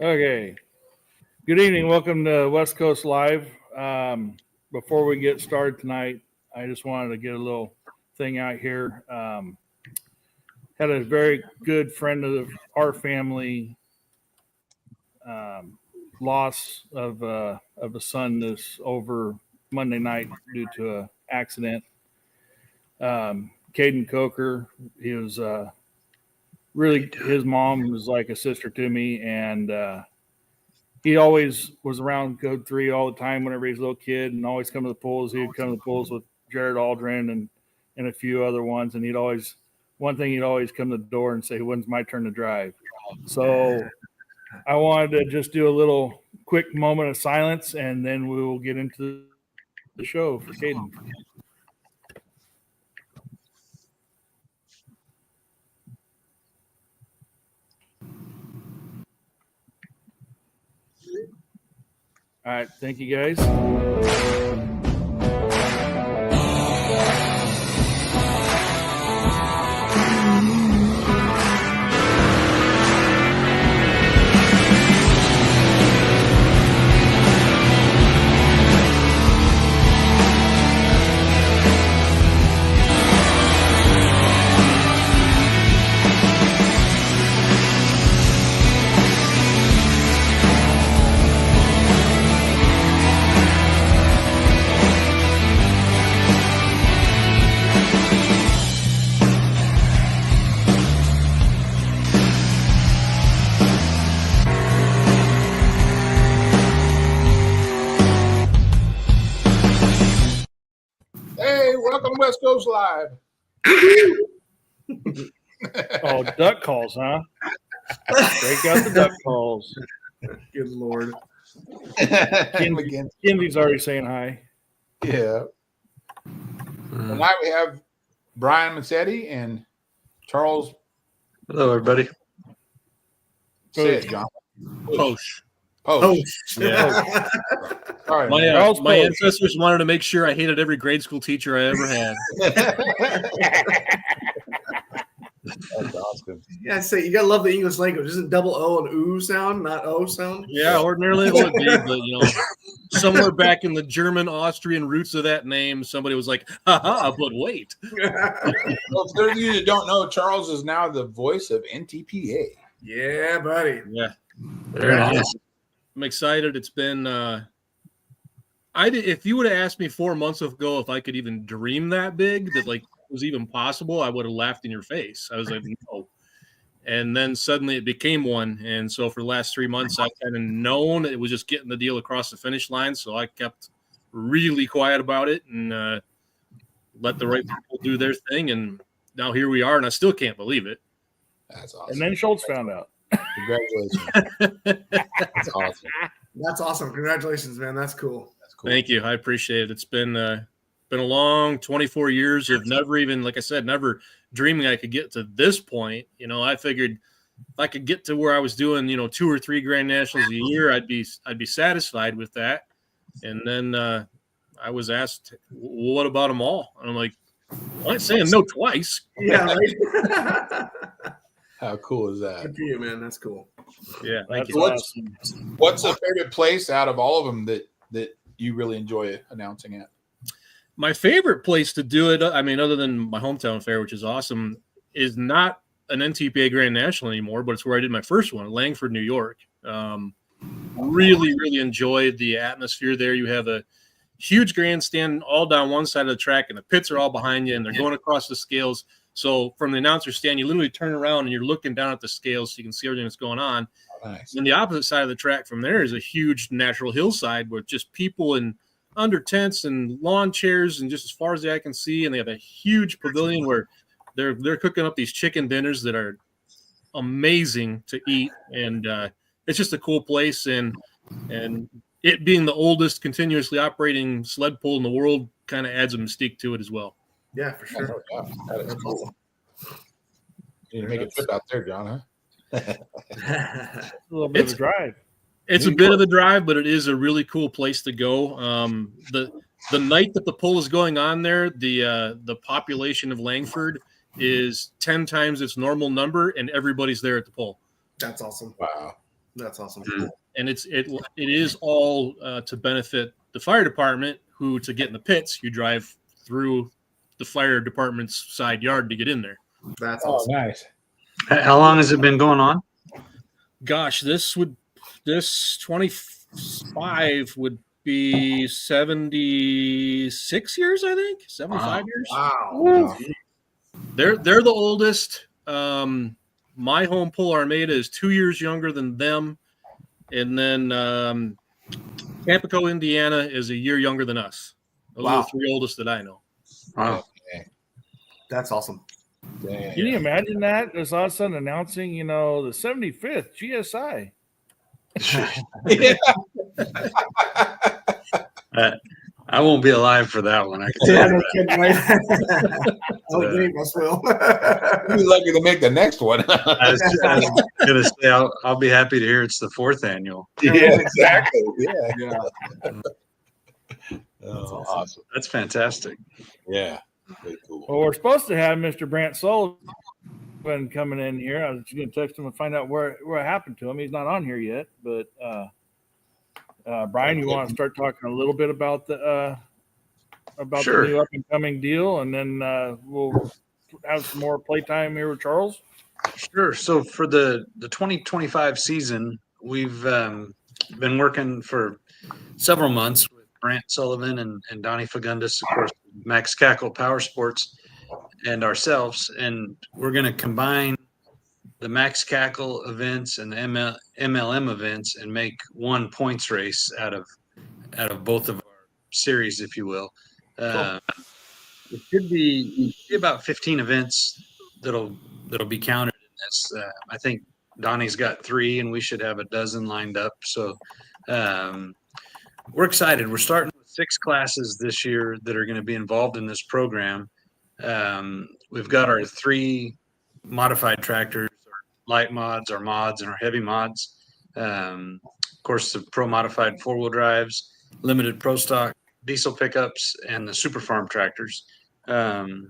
Okay. Good evening. Welcome to West Coast Live. Before we get started tonight, I just wanted to get a little thing out here. Had a very good friend our family loss of a son this over Monday night due to an accident. Caden Coker, he was really, his mom was like a sister to me, and he always was around Code 3 all the time whenever he was a little kid, and always come to the pools. He'd come to the pools with Jared Aldrin and a few other ones, and he'd always come to the door and say, "When's my turn to drive?" So I wanted to just do a little quick moment of silence, and then we will get into the show for Caden. All right, thank you guys. Welcome to West Coast Live. Oh, duck calls, huh? Break out the duck calls. Good Lord. Kenzi's already saying hi. Yeah. Tonight we have Brian Massetti and Charles. Hello, everybody. Say it, John. Posh. Yeah. Sorry, my ancestors wanted to make sure I hated every grade school teacher I ever had. That's awesome. Yeah, say you gotta love the English language. Isn't double O an oo sound, not O sound? Yeah, ordinarily it would be, but somewhere back in the German, Austrian roots of that name, somebody was like, "Haha!" But wait. Well, for those of you that don't know, Charles is now the voice of NTPA. Yeah, buddy. Yeah, very nice. I'm excited. It's been. If you would have asked me 4 months ago if I could even dream that big, that like was even possible, I would have laughed in your face. I was like, no. And then suddenly it became one. And so for the last 3 months, I've kind of known it was just getting the deal across the finish line. So I kept really quiet about it and let the right people do their thing. And now here we are, and I still can't believe it. That's awesome. And then Schultz found out. Congratulations. That's awesome. That's awesome. Congratulations, man. That's cool. Thank you. I appreciate it. It's been a long 24 years of never even, like I said, never dreaming I could get to this point. I figured if I could get to where I was doing, 2 or 3 Grand Nationals a year, I'd be satisfied with that. And then I was asked, well, what about them all? And I'm like, well, I'm saying no twice. Yeah. Right? How cool is that? Good for you, man. That's cool. Yeah. Thank you. What's the favorite place out of all of them that you really enjoy announcing at? My favorite place to do it, I mean, other than my hometown fair, which is awesome, is not an NTPA Grand National anymore, but it's where I did my first one, Langford, New York. Really, really enjoyed the atmosphere there. You have a huge grandstand all down one side of the track, and the pits are all behind you, and they're going across the scales. So from the announcer stand, you literally turn around and you're looking down at the scales so you can see everything that's going on. Nice. And the opposite side of the track from there is a huge natural hillside with just people in under tents and lawn chairs and just as far as the eye can see. And they have a huge pavilion where they're cooking up these chicken dinners that are amazing to eat. And it's just a cool place. And it being the oldest continuously operating sled pull in the world kind of adds a mystique to it as well. Yeah, for sure. That is cool. You need to make a trip out there, John, huh? A little bit of a drive. It's a bit of a drive, but it is a really cool place to go. The night that the pull is going on there, the population of Langford is 10 times its normal number, and everybody's there at the pull. That's awesome. Wow. That's awesome. And it is all to benefit the fire department, who, to get in the pits, you drive through the fire department's side yard to get in there. That's Oh, awesome. nice. How long has it been going on? Gosh, this 25 would be 76 years, I think. 75 years. Wow. They're the oldest. My home pull armada is 2 years younger than them, and then Tampico, Indiana, is a year younger than us. Those are the three oldest that I know. Wow. That's awesome. Damn. Can you imagine that? Just all of a sudden announcing, the 75th GSI. I won't be alive for that one. I can tell Yeah, you no that. kidding, right? Oh, Dave must will. You'll be lucky to make the next one. I was going to say, I'll be happy to hear it's the 4th annual. Yeah, exactly. Yeah. Yeah. Oh, awesome. That's fantastic. Yeah. Very cool. Well, we're supposed to have Mr. Brant Sullivan coming in here. I was going to text him and find out what happened to him. He's not on here yet, but Brian, you want to start talking a little bit about the Sure. the new up and coming deal, and then we'll have some more playtime here with Charles. Sure. So for the 2025 season, we've been working for several months with Brant Sullivan and Donnie Fagundis, of course, Max Cackle Power Sports, and ourselves. And we're going to combine the Max Cackle events and the MLM events and make one points race out of both of our series, if you will. It should be about 15 events that'll be counted in this. I think Donnie's got 3, and we should have a dozen lined up. So we're excited. We're starting with 6 classes this year that are going to be involved in this program. We've got our 3 modified tractors, our light mods, our mods, and our heavy mods. Of course, the pro modified 4-wheel drives, limited pro stock diesel pickups, and the super farm tractors. The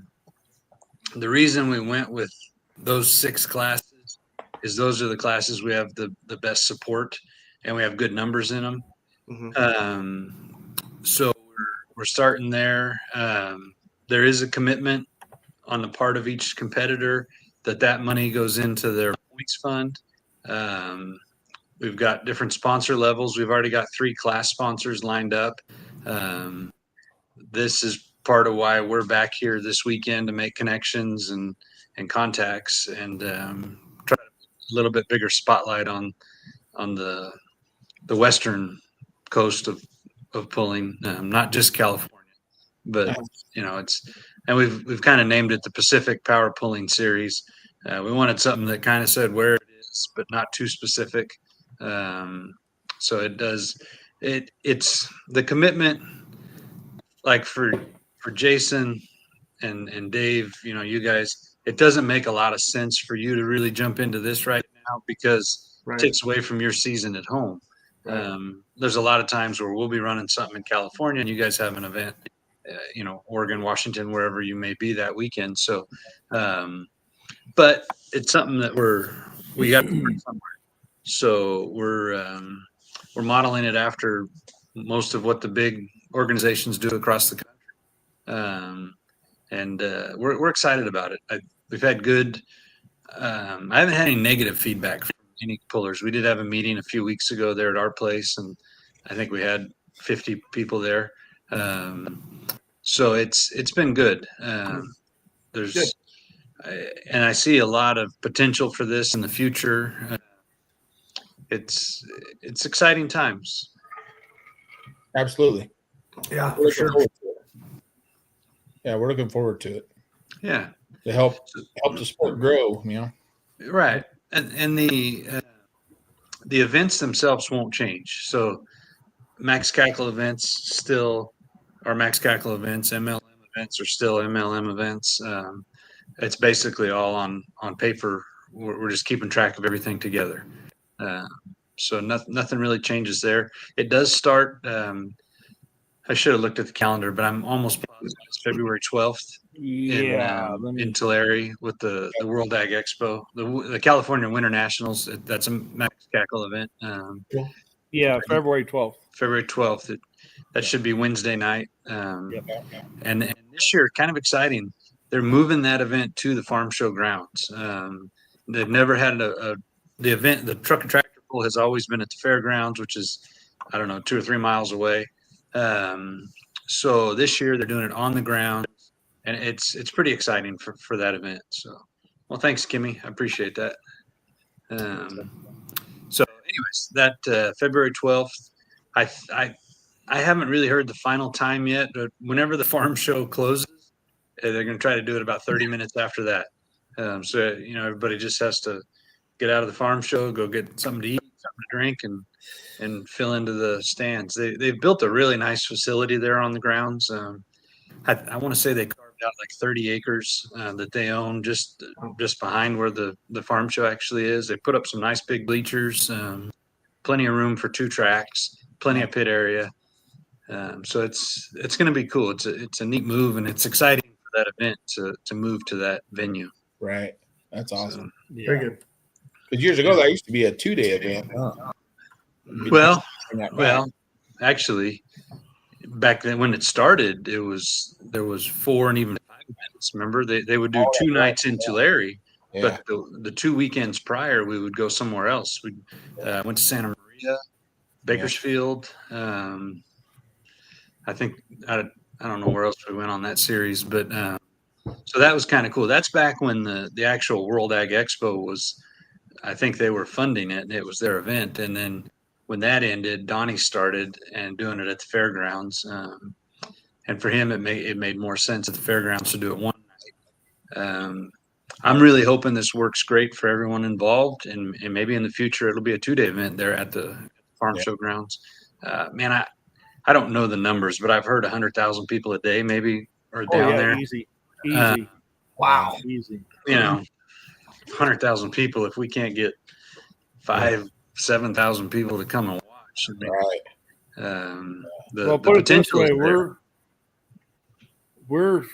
reason we went with those 6 classes is those are the classes we have the best support, and we have good numbers in them. So we're starting there. There is a commitment on the part of each competitor that money goes into their points fund. We've got different sponsor levels. We've already got 3 class sponsors lined up. This is part of why we're back here this weekend, to make connections and contacts, and try to put a little bit bigger spotlight on the western coast of pulling, not just California, but and we've kind of named it the Pacific Power Pulling Series. We wanted something that kind of said where it is, but not too specific. So it's the commitment, like for Jason and Dave, you guys, it doesn't make a lot of sense for you to really jump into this right now, because it takes away from your season at home. There's a lot of times where we'll be running something in California and you guys have an event, Oregon, Washington, wherever you may be that weekend. So, but it's something that we got to start somewhere. So we're modeling it after most of what the big organizations do across the country. And we're excited about it. We've had good, I haven't had any negative feedback from any pullers. We did have a meeting a few weeks ago there at our place, and I think we had 50 people there. So it's been good. And I see a lot of potential for this in the future. It's exciting times. Absolutely. Yeah, We're for looking sure. forward to it. Yeah, we're looking forward to it, Yeah. to help the sport grow. Right. And the events themselves won't change. So Max Cackle events still are Max Cackle events. MLM events are still MLM events. It's basically all on paper. We're just keeping track of everything together. So nothing really changes there. It does start. I should have looked at the calendar, but I'm almost positive it's February 12th Yeah, in Tulare with the World Ag Expo, the California Winter Nationals. That's a Max Cackle event. yeah, February 12th. February 12th. That should be Wednesday night. And this year, kind of exciting. They're moving that event to the farm show grounds. They've never had the event. The truck and tractor pull has always been at the fairgrounds, which is, I don't know, 2 or 3 miles away. So this year they're doing it on the ground, and it's pretty exciting for that event. So, well, thanks, Kimmy. I appreciate that. So, anyways, that February 12th, I haven't really heard the final time yet, but whenever the farm show closes, they're going to try to do it about 30 minutes after that. So, everybody just has to get out of the farm show, go get something to eat, something to drink, and fill into the stands. They've built a really nice facility there on the grounds. I want to say they carved out like 30 acres that they own just behind where the farm show actually is. They put up some nice big bleachers, plenty of room for 2 tracks, plenty of pit area. So it's going to be cool. It's a neat move, and it's exciting for that event to move to that venue. Right. That's awesome. Yeah. Very good. Because years ago, that used to be a 2-day event. Well, actually, back then when it started, there was 4 and even 5 events. Remember, they would do 2 nights in Tulare, but the 2 weekends prior, we would go somewhere else. We went to Santa Maria, Bakersfield. I think I don't know where else we went on that series, but so that was kind of cool. That's back when the actual World Ag Expo was. I think they were funding it, and it was their event. And then when that ended, Donnie started and doing it at the fairgrounds. And for him, it made more sense at the fairgrounds to do it one night. I'm really hoping this works great for everyone involved, and maybe in the future it'll be a 2-day event there at the farm show grounds. Man, I don't know the numbers, but I've heard 100,000 people a day maybe are down there. Easy. Wow. Easy. 100,000 people. If we can't get 7,000 people to come and watch, the put it this potential way, is there. we're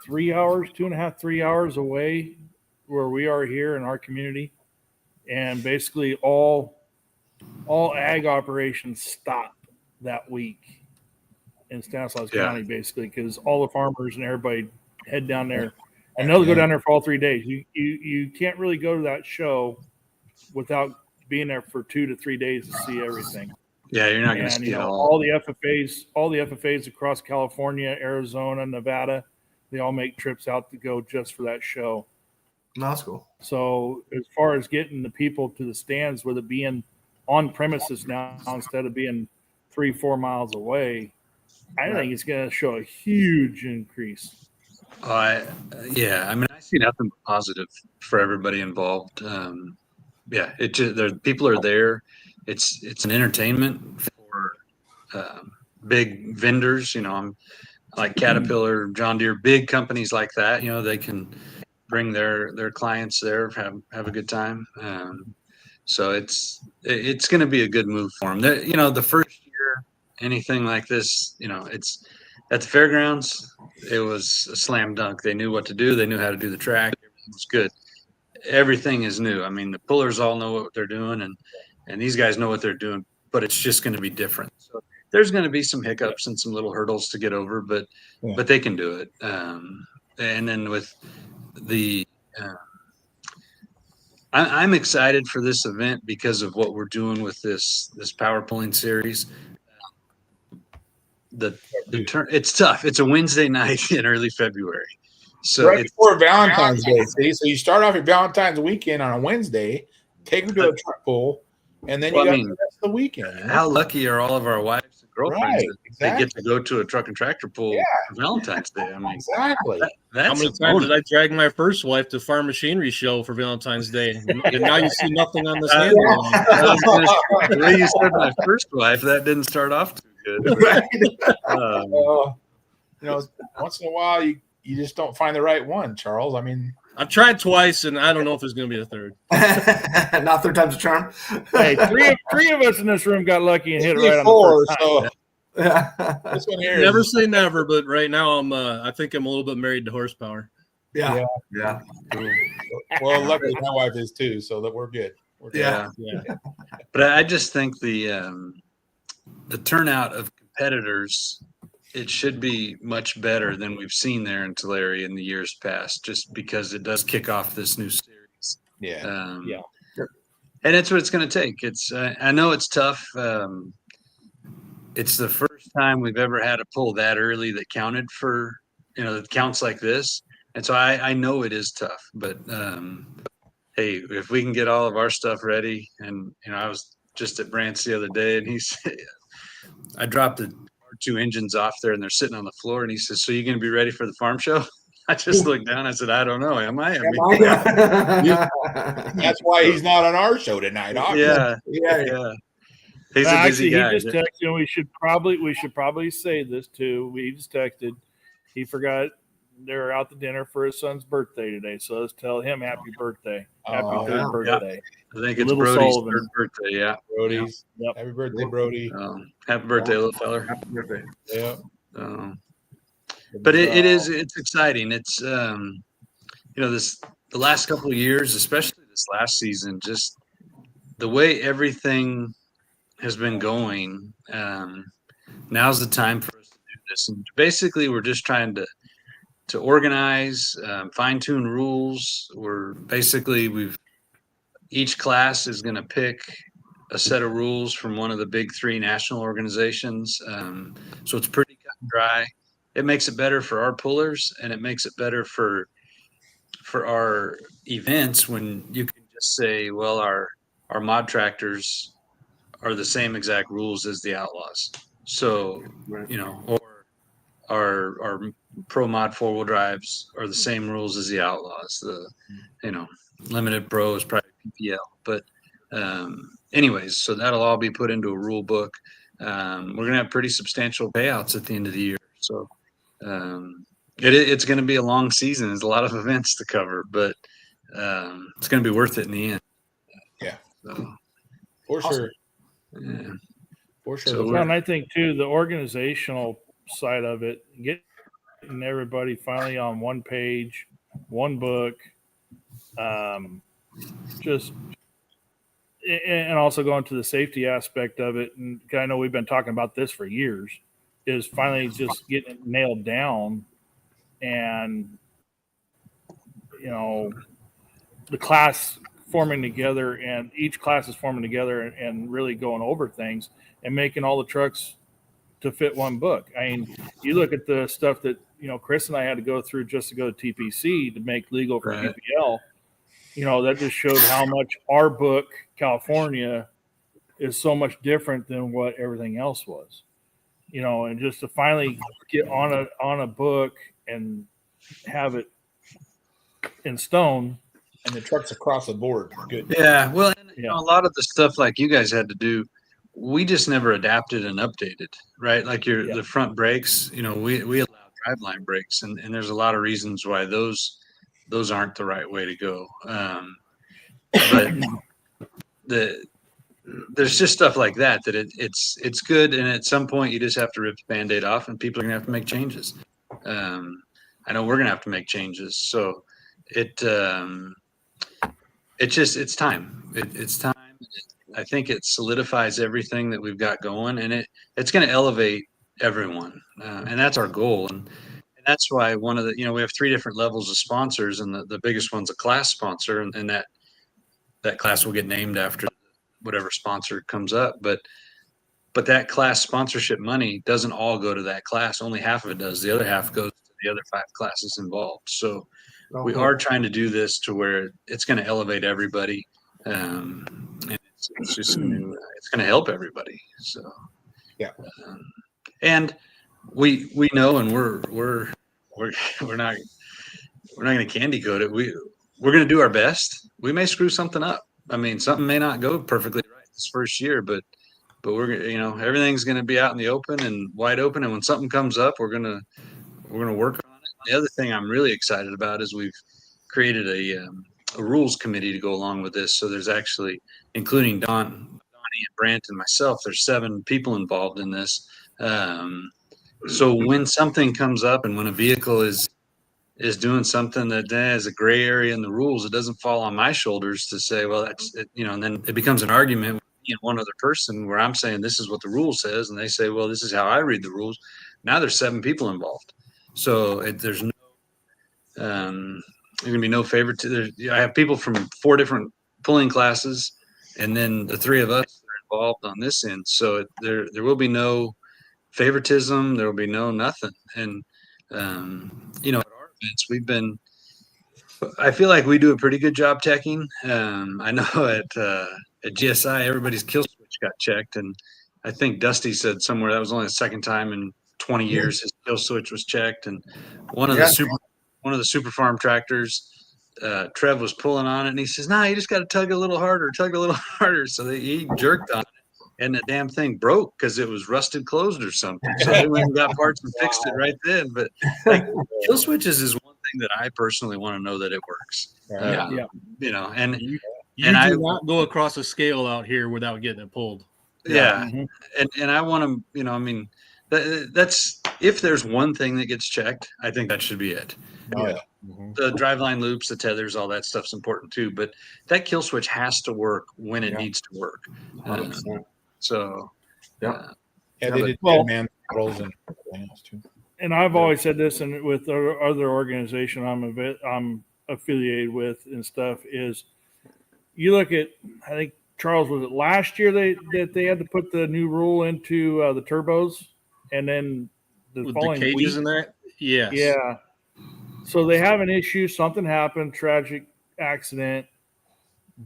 3 hours, 2.5, 3 hours away where we are here in our community, and basically all ag operations stop that week in Stanislaus County, basically, because all the farmers and everybody head down there. And they'll go down there for all 3 days. You can't really go to that show without being there for 2 to 3 days to see everything. Yeah, you're not going to see it all. All the FFAs across California, Arizona, Nevada, they all make trips out to go just for that show. That's cool. So as far as getting the people to the stands, with it being on premises now instead of being 3-4 miles away, I think it's going to show a huge increase. I see nothing but positive for everybody involved. People are there. It's an entertainment for big vendors. I'm like Caterpillar, John Deere, big companies like that. They can bring their clients there, have a good time. So it's going to be a good move for them. The first year, anything like this, it's at the fairgrounds. It was a slam dunk. They knew what to do. They knew how to do the track. Everything was good. Everything is new. I mean, the pullers all know what they're doing, and these guys know what they're doing, but it's just going to be different. So there's going to be some hiccups and some little hurdles to get over, but they can do it. And then with the I'm excited for this event because of what we're doing with this power pulling series. It's tough. It's a Wednesday night in early February, so right before Valentine's Day. See, so you start off your Valentine's weekend on a Wednesday, take them to a truck pull, and then you got the rest of the weekend. How lucky are all of our wives and girlfriends that they get to go to a truck and tractor pull for Valentine's Day? I mean, exactly. How many times did I drag my first wife to Farm Machinery Show for Valentine's Day? And now you see nothing on the stand. The way you said my first wife, that didn't start off too good. Once in a while you just don't find the right one, Charles. I mean, I've tried twice, and I don't know if it's going to be the third. Not third time's a charm. Hey, three of us in this room got lucky and hit it right on the four. first time. This one here Never is, say never, but right now I think I'm a little bit married to horsepower. Yeah. well, luckily my wife is too, so that we're good. We're good. Yeah. Yeah. But I just think the turnout of competitors, it should be much better than we've seen there in Tulare in the years past, just because it does kick off this new series. Yeah. Yeah. And it's what it's going to take. It's I know it's tough. It's the first time we've ever had a pull that early that counted for, that counts like this. And so I know it is tough, but hey, if we can get all of our stuff ready, and I was just at Brant's the other day, and he said, I dropped the two engines off there, and they're sitting on the floor, and he says, "So you going to be ready for the farm show?" I just looked down. I said, "I don't know. Am I?" That's why he's not on our show tonight. Obviously. Yeah. He's a busy Actually, guy. he just texted. We should probably say this too. We just texted. He forgot they're out to dinner for his son's birthday today, so let's tell him happy birthday, happy Oh, third yeah. birthday. I think it's Little Brody's Sullivan. third birthday. Yeah. Brody's. Yep. Happy birthday, Brody. Happy birthday, little feller. Happy birthday. Yeah. But it's exciting. It's the last couple of years, especially this last season, just the way everything has been going. Now's the time for us to do this, and basically we're just trying to organize, fine tune rules. Each class is going to pick a set of rules from one of the big three national organizations. So it's pretty cut and dry. It makes it better for our pullers, and it makes it better for our events when you can just say, well, our mod tractors are the same exact rules as the Outlaws. So, or our pro mod 4-wheel drives are the same rules as the Outlaws. The, limited pro is probably PPL, but anyways, so that'll all be put into a rule book. We're going to have pretty substantial payouts at the end of the year. So, it's going to be a long season. There's a lot of events to cover, but it's going to be worth it in the end. Yeah. So, For sure. yeah. For sure. So Well, and I think too the organizational side of it, getting everybody finally on one page, one book, just and also going to the safety aspect of it. And I know we've been talking about this for years, is finally just getting it nailed down, and the class forming together, and each class is forming together and really going over things and making all the trucks to fit one book. I mean, you look at the stuff that, Chris and I had to go through just to go to TPC to make legal for Right. PPL. That just showed how much our book, California, is so much different than what everything else was. And just to finally get on a book and have it in stone. And the trucks across the board. Good. Yeah, well, and, Yeah. a lot of the stuff like you guys had to do, we just never adapted and updated, right? Like the front brakes, we allow driveline brakes, and there's a lot of reasons why those aren't the right way to go. But there's just stuff like that it's good, and at some point you just have to rip the Band-Aid off, and people are gonna have to make changes. I know we're gonna have to make changes, so it's time. It's time. I think it solidifies everything that we've got going, and it's going to elevate everyone, and that's our goal. And that's why one of the we have 3 different levels of sponsors, and the biggest one's a class sponsor, and that class will get named after whatever sponsor comes up. But that class sponsorship money doesn't all go to that class. Only half of it does. The other half goes to the other 5 classes involved. So we are trying to do this to where it's going to elevate everybody, and it's just going to help everybody. So yeah, and we know, and we're not going to candy coat it. We're going to do our best. We may screw something up. I mean, something may not go perfectly right this first year, but we're everything's going to be out in the open and wide open. And when something comes up, we're going to work on it. The other thing I'm really excited about is we've created a rules committee to go along with this. So there's actually, including Donnie and Brant and myself, there's 7 people involved in this. So when something comes up and when a vehicle is doing something that has a gray area in the rules, it doesn't fall on my shoulders to say, well, that's it, and then it becomes an argument with me and one other person where I'm saying this is what the rule says, and they say, well, this is how I read the rules. Now there's 7 people involved, so there's no there's gonna be no favor to. I have people from 4 different pulling classes, and then the 3 of us are involved on this end. So there will be no favoritism. There will be no nothing. And at our events, I feel like we do a pretty good job teching. I know at GSI, everybody's kill switch got checked, and I think Dusty said somewhere that was only the second time in 20 years his kill switch was checked. And one of the super farm tractors, Trev was pulling on it, and he says, "Nah, you just got to tug a little harder, tug a little harder." So he jerked on it, and the damn thing broke because it was rusted closed or something. So they went and got parts and fixed it right then. But like kill switches is one thing that I personally want to know that it works. And you I do not go across a scale out here without getting it pulled. Yeah, and I want to, that's if there's one thing that gets checked, I think that should be it. Oh, yeah. The driveline loops, the tethers, all that stuff's important too. But that kill switch has to work when it needs to work. 100%. So, Yeah, they did man models and everything else too. And I've always said this, and with other organization I'm affiliated with and stuff, is you look at, I think Charles, was it last year that they had to put the new rule into the turbos, and then the With following the cages week, in there? Yes. yeah. So they have an issue, something happened, tragic accident.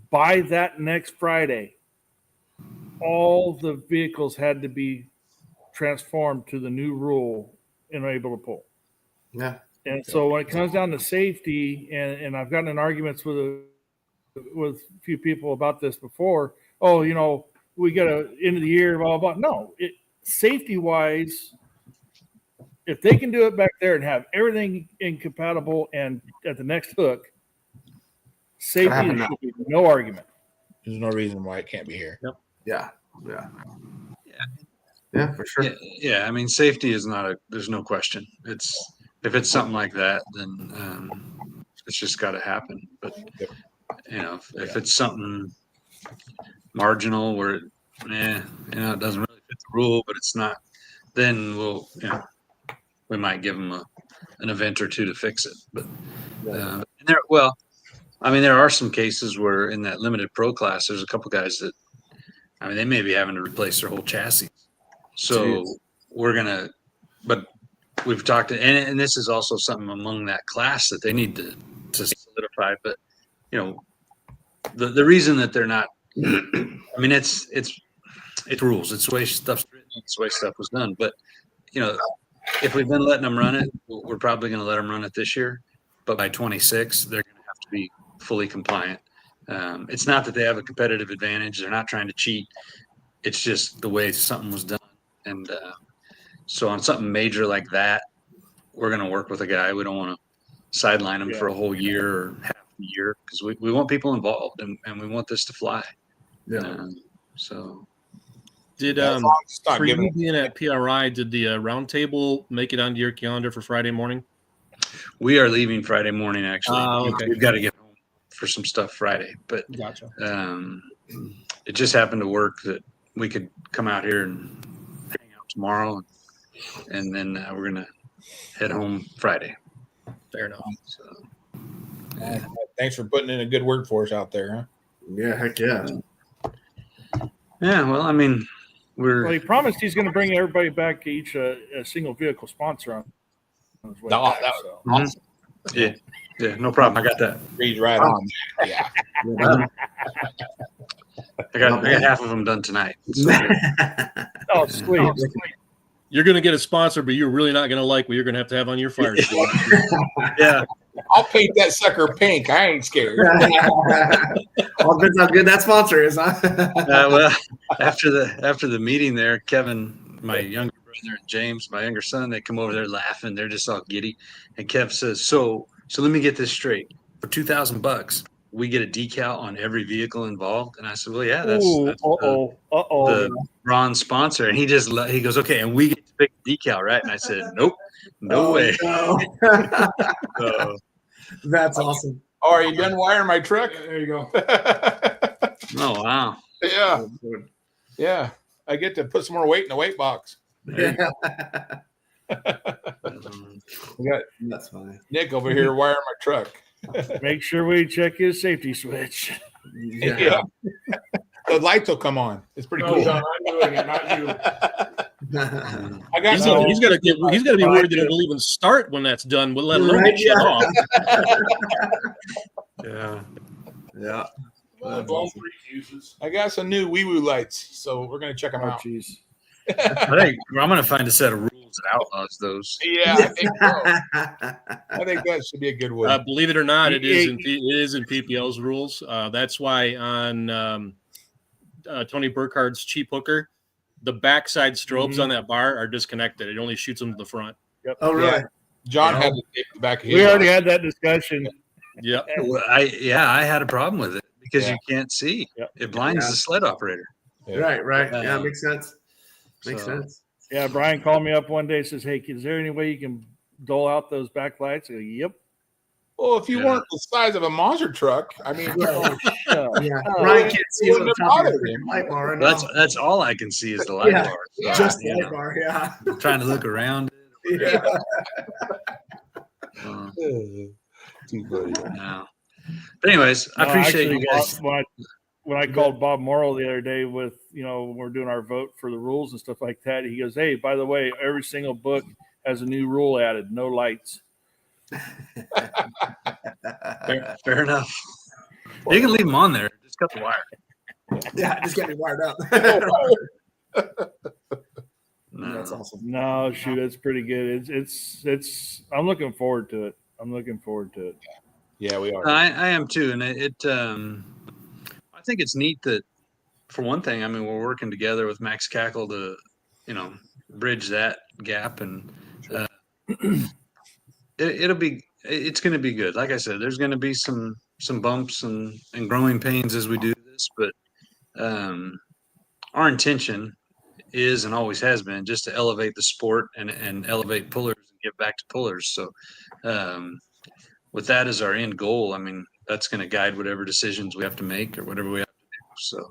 By that next Friday, all the vehicles had to be transformed to the new rule and able to pull. Yeah. And so when it comes down to safety, and I've gotten in arguments with a few people about this before. Oh, we got to end of the year, blah, blah, blah. No, safety wise, if they can do it back there and have everything incompatible and at the next hook, safety should be no argument. There's no reason why it can't be here. Yep. Yeah, for sure. Yeah. I mean, safety is there's no question. If it's something like that, then it's just got to happen. But if it's something marginal where it doesn't really fit the rule, but it's not, then we might give them an event or two to fix it. But there are some cases where in that limited pro class, there's a couple guys that, they may be having to replace their whole chassis. So but we've talked to, and this is also something among that class that they need to solidify. But the reason that they're not, it's rules. It's the way stuff's written. It's the way stuff was done. But if we've been letting them run it, we're probably going to let them run it this year. But by 26, they're going to have to be fully compliant. It's not that they have a competitive advantage. They're not trying to cheat. It's just the way something was done. And so on something major like that, we're going to work with a guy. We don't want to sideline them for a whole year or half a year because we want people involved and we want this to fly. Yeah. So did for you being at PRI, did the round table make it onto your calendar for Friday morning? We are leaving Friday morning. Actually, okay. We've got to get home for some stuff Friday, but Gotcha. It just happened to work that we could come out here and hang out tomorrow, and then we're gonna head home Friday. Fair enough. So, thanks for putting in a good word for us out there, huh? Yeah, heck yeah. Yeah, well, Well, he promised he's going to bring everybody back each a single vehicle sponsor on his way back, so. Awesome. Yeah, no problem. I got that. Read right on. Yeah. I got half of them done tonight. So, Oh, sweet. You're going to get a sponsor, but you're really not going to like what you're going to have on your fire escape. Yeah. I'll paint that sucker pink. I ain't scared. All depends how good that sponsor is, huh? Well, after the meeting there, Kevin, my younger brother, and James, my younger son, they come over there laughing. They're just all giddy. And Kev says, "So let me get this straight. For $2,000, we get a decal on every vehicle involved? And I said, well, yeah, that's Ooh, the bronze sponsor. And he goes, okay, and we get to pick the decal, right? And I said, nope, no way. No. So, That's awesome. Oh, are you done wiring my truck? There you go. oh, wow. Yeah. Yeah. I get to put some more weight in the weight box. Yeah. We got That's fine. Nick over here wiring my truck. Make sure we check his safety switch. Yeah. The lights will come on. It's pretty cool. John, I'm doing it, not you. I got He's some. gonna be worried that it'll even start when that's done. We'll let alone get shut off. Yeah. Yeah. That's awesome. I got some new wee woo lights, so we're gonna check them Oh, out. jeez. I think I'm going to find a set of rules that outlaws those. Yeah, I think so. I think that should be a good one. Believe it or not, it is in PPL's rules. That's why on Tony Burkhardt's cheap hooker, the backside strobes on that bar are disconnected. It only shoots them to the front. Yep. Oh, really? Yeah. John had to take the back of his. We already had that discussion. Yeah. Well, I had a problem with it because Yeah. you can't see. Yep. It blinds Yeah. the sled operator. Yeah. Right. Yeah, makes sense. Makes So- sense. Yeah, Brian called me up one day, says, hey, is there any way you can dole out those backlights? I go, yep. Well, if you weren't the size of a monster truck, I mean, Oh, Yeah. Oh, Brian can't see wouldn't what the have top of bothered your him. light bar. No. That's all I can see is the light Yeah. bar. So, Just the you light know, bar, yeah. I'm trying to look around. Yeah. Uh, too funny. no. But anyways, I No, appreciate actually, you guys. when I called Bob Morrill the other day with, when we're doing our vote for the rules and stuff like that, he goes, hey, by the way, every single book has a new rule added, no lights. Fair enough. You can leave them on there. Just cut the wire. Yeah, just get me wired up. No. That's awesome. No, shoot, it's pretty good. It's I'm looking forward to it. Yeah, we are. I am too, and I think it's neat that, for one thing, I mean, we're working together with Max Cackle to, bridge that gap, and it's going to be good. Like I said, there's going to be some bumps and growing pains as we do this, but our intention is and always has been just to elevate the sport and elevate pullers and give back to pullers. So with that as our end goal, I mean, that's going to guide whatever decisions we have to make or whatever we have to do. So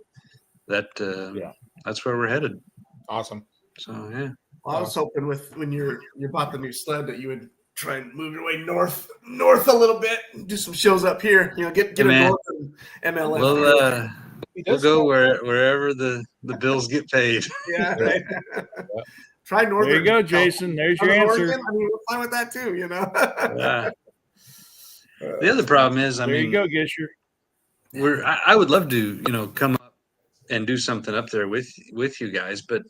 that's where we're headed. Awesome. So yeah. Well, I was hoping when you bought the new sled that you would try and move your way north a little bit, and do some shows up here. Get a Man. north and MLS. We'll go wherever the bills get paid. Yeah, right. Try northern. There you go, Jason. There's your answer. Oregon, I mean, we're fine with that too. Yeah. The other problem is, There you go, Gisher. I would love to, come up and do something up there with you guys, but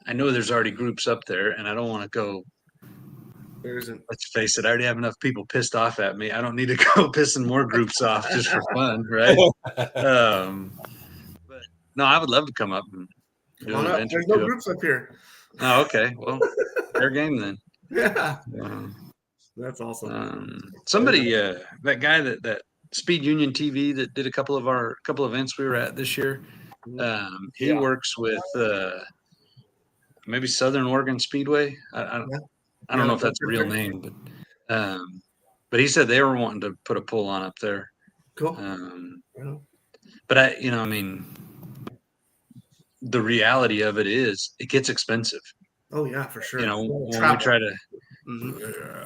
I know there's already groups up there, and I don't want to go. There isn't. Let's face it, I already have enough people pissed off at me. I don't need to go pissing more groups off just for fun, right? But no, I would love to come up and do an adventure There's no too. groups up here. Oh, okay. Well, fair game then. Yeah, that's awesome. Somebody, that guy that Speed Union TV that did a couple of events we were at this year. He works with maybe Southern Oregon Speedway. I don't know if that's a real name, but he said they were wanting to put a pull on up there. Cool. But I mean, the reality of it is it gets expensive. Oh yeah, for sure. When we try to,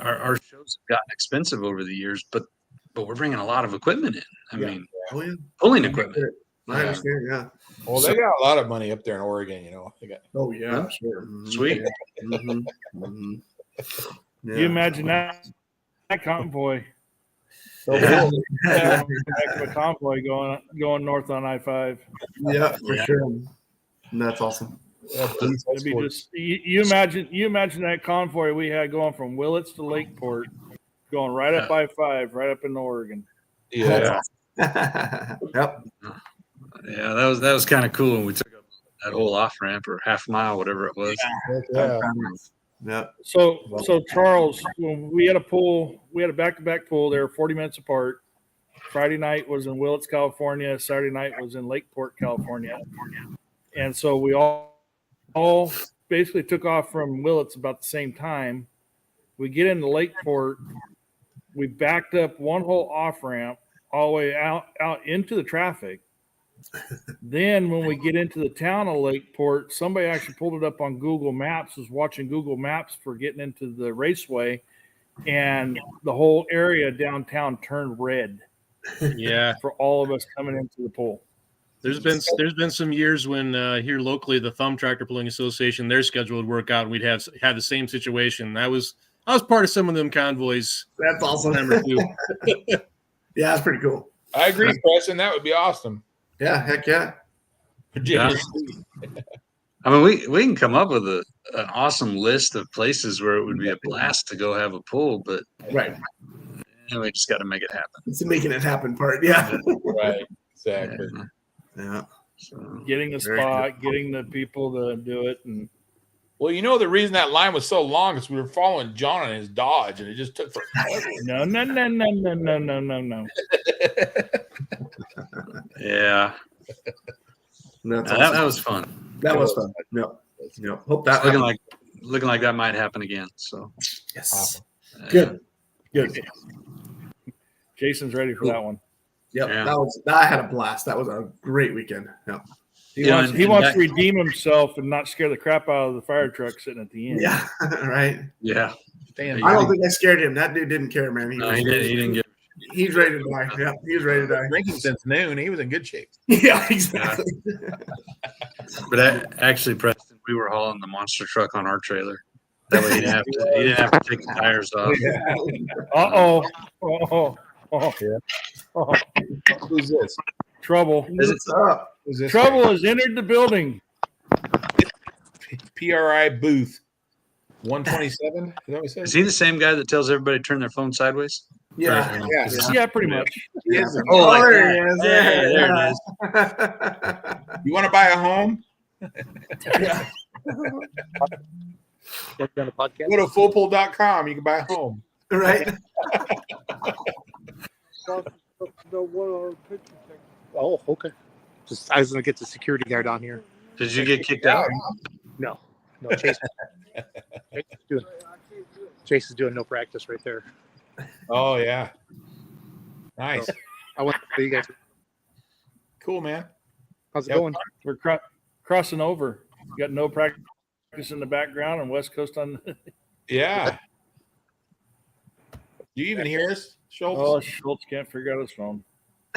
our shows have gotten expensive over the years, but we're bringing a lot of equipment in. I mean, pulling equipment. I understand. Yeah. Well, they got a lot of money up there in Oregon. They got. Oh yeah, sure. Sweet. You imagine that convoy. Yeah. Heck of a convoy going north on I-5. Yeah, for sure. That's awesome. It'd be just you imagine that convoy we had going from Willits to Lakeport, going right up I-5, right up in Oregon. Yeah. Yep. Yeah, that was kind of cool when we took up that whole off ramp or half mile, whatever it was. Yeah. Yeah. So Charles, when we had a back-to-back pool, they were 40 minutes apart. Friday night was in Willits, California. Saturday night was in Lakeport, California. And so we all basically took off from Willits about the same time. We get into Lakeport. We backed up one whole off ramp all the way out into the traffic. Then when we get into the town of Lakeport, somebody actually pulled it up on Google Maps, was watching Google Maps for getting into the raceway, and the whole area downtown turned red. Yeah, for all of us coming into the pool. There's been some years when here locally the Thumb Tractor Pulling Association, their schedule would work out, and we'd have the same situation. I was part of some of them convoys. That's awesome. Yeah, that's pretty cool. I agree, Preston. That would be awesome. Yeah, heck yeah. Virginia. I mean, we can come up with an awesome list of places where it would be a blast to go have a pool, but right, we just got to make it happen. It's the making it happen part. Yeah, right, exactly. Yeah. So, getting the spot, getting the people to do it, and well, you know the reason that line was so long is we were following John on his Dodge, and it just took forever. No. yeah, That's that awesome. was fun. That was fun. No. Hope that It's looking like that might happen again. So yes. Awesome. Good. Jason's ready for that one. Yep. Yeah. I had a blast. That was a great weekend. Yep. He wants to redeem himself and not scare the crap out of the fire truck sitting at the end. Yeah. Right. yeah, I don't think I scared him. That dude didn't care, man. he didn't get. He's ready to die. Yeah, he's ready to die. Drinking since noon, he was in good shape. Yeah, exactly. But actually, Preston, we were hauling the monster truck on our trailer. That way he didn't have to take the tires off. Who's this? Trouble. What's up? Who's this? Trouble has entered the building. PRI booth 127. Is that what it Is says? he the same guy that tells everybody to turn their phone sideways? Yeah. Yeah. Yeah, pretty much. He is. Oh, like there that. he is. Hey, there it is. You want to buy a home? Yeah. Go to fullpool.com. You can buy a home. Right. Oh, okay. Just I was gonna get the security guard on here. Did you get kicked out? No, Chase. Chase is doing no practice right there. Oh yeah. Nice. I want to see you guys. Cool, man. How's it Yep. going? We're crossing over. Got no practice in the background and West Coast on. Yeah. Do you even hear us, Schultz? Oh, Schultz can't figure out his phone.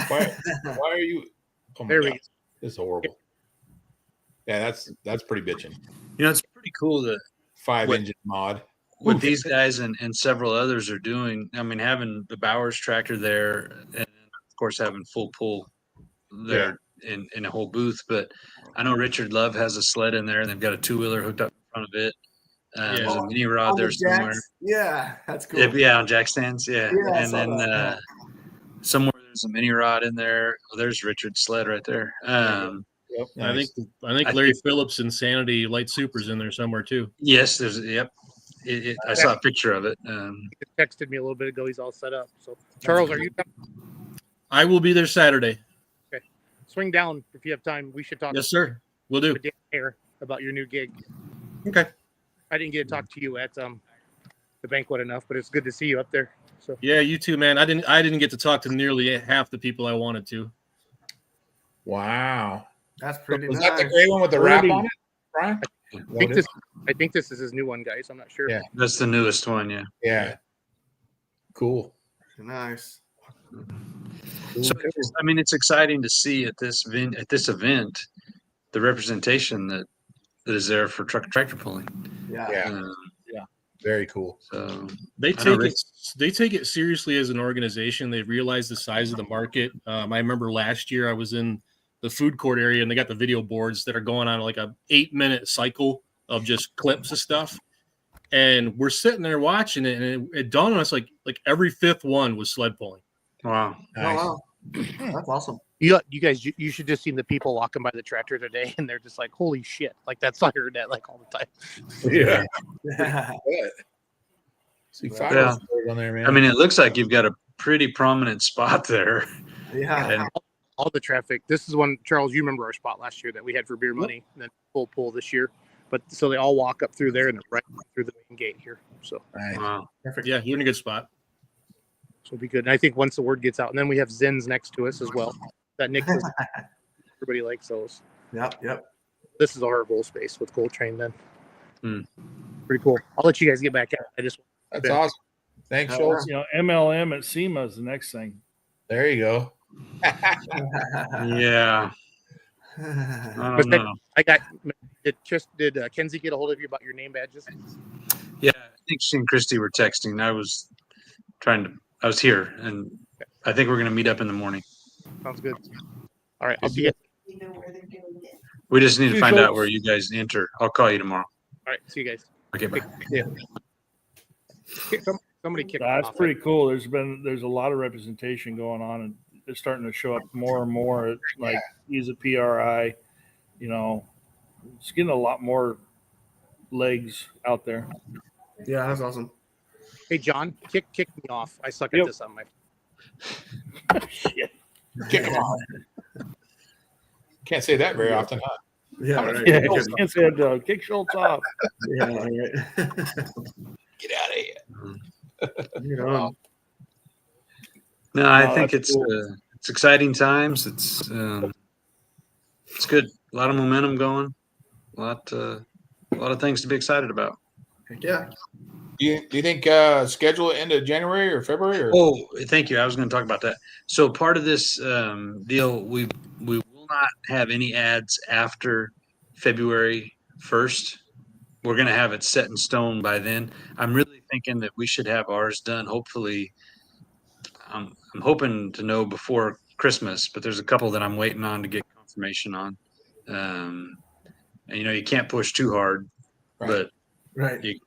Why are you? Oh my There we God. This is horrible. Yeah, that's pretty bitching. You know, it's pretty cool that 5-engine mod. what these guys and several others are doing. I mean, having the Bowers tractor there, and of course having full pull there in a whole booth. But I know Richard Love has a sled in there, and they've got a 2-wheeler hooked up in front of it. There's a mini rod there somewhere. Yeah, that's cool. Yeah, on jack stands. Yeah, I and saw then that. somewhere there's a mini rod in there. Oh, there's Richard's sled right there. I think Larry Phillips Insanity Light Super's in there somewhere too. Yes, there's. Yep, I saw a picture of it. He texted me a little bit ago. He's all set up. So, Charles, are you I will be there Saturday. swing down if you have time? We should talk. Yes, sir. We'll do. with Dan Hare about your new gig. Okay. I didn't get to talk to you at the banquet enough, but it's good to see you up there. So Yeah, you too, man. I didn't get to talk to nearly half the people I wanted to. Wow. That's pretty Was nice. that the gray one with the wrap on it, Brian? I think this is his new one, guys. I'm not sure. Yeah. That's the newest one. Yeah. Yeah. Cool. Nice. So I mean, it's exciting to see at this event the representation that is there for tractor pulling. Yeah. Yeah. Very cool. So They I know take it seriously as an organization. They realize the size of the market. I remember last year I was in the food court area and they got the video boards that are going on like a 8-minute cycle of just clips of stuff. And we're sitting there watching it, and it dawned on us like every fifth one was sled pulling. wow. Nice. Oh, wow. That's awesome. You guys, you should just see the people walking by the tractor today, and they're just like, "Holy shit!" Like that's I heard that like all the time. Yeah. Yeah. Good. See Yeah. fireworks on there, man. I mean, it looks like you've got a pretty prominent spot there. Yeah. And all the traffic. This is one, Charles, you remember our spot last year that we had for beer money, and then full pull this year. But so they all walk up through there and right through the main gate here. So wow. Perfect. Yeah, you're in a good spot. so it'll be good. And I think once the word gets out, and then we have Zins next to us as well. That Nick says everybody likes those. Yep. This is our goal space with Gold Train then. Hmm. Pretty cool. I'll let you guys get back at it. I just That's awesome. Thanks, Oh, Schultz. You know, MLM at SEMA is the next thing. There you go. Yeah. I don't know. I got did Kenzie get a hold of you about your name badges? Yeah, I think she and Christy were texting. I was here, and I think we're gonna meet up in the morning. Sounds good. All right, I'll see you. We just need to Hey, find out Schultz. where you guys enter. I'll call you tomorrow. All right, see you guys. Okay, bye. Yeah. Somebody kicked me That's off. pretty cool. There's a lot of representation going on, and it's starting to show up more and more. Like he's a PRI, you know, it's getting a lot more legs out there. Yeah, that's awesome. Hey, John, kick me off. I suck at Yep. this on my. Shit. Kick him off. Can't say that very often, huh? Yeah, right. Yeah, just said kick Schultz off. Yeah, all right. Get out of here. You know, No, I No, think that's it's cool. it's exciting times. It's good. A lot of momentum going. A lot of things to be excited about. heck yeah. Do you think schedule it end of January or February? Or? Oh, thank you. I was going to talk about that. So part of this deal, we will not have any ads after February 1st. We're going to have it set in stone by then. I'm really thinking that we should have ours done. Hopefully, I'm hoping to know before Christmas, but there's a couple that I'm waiting on to get confirmation on. And you know, you can't push too hard, Right. but Right. you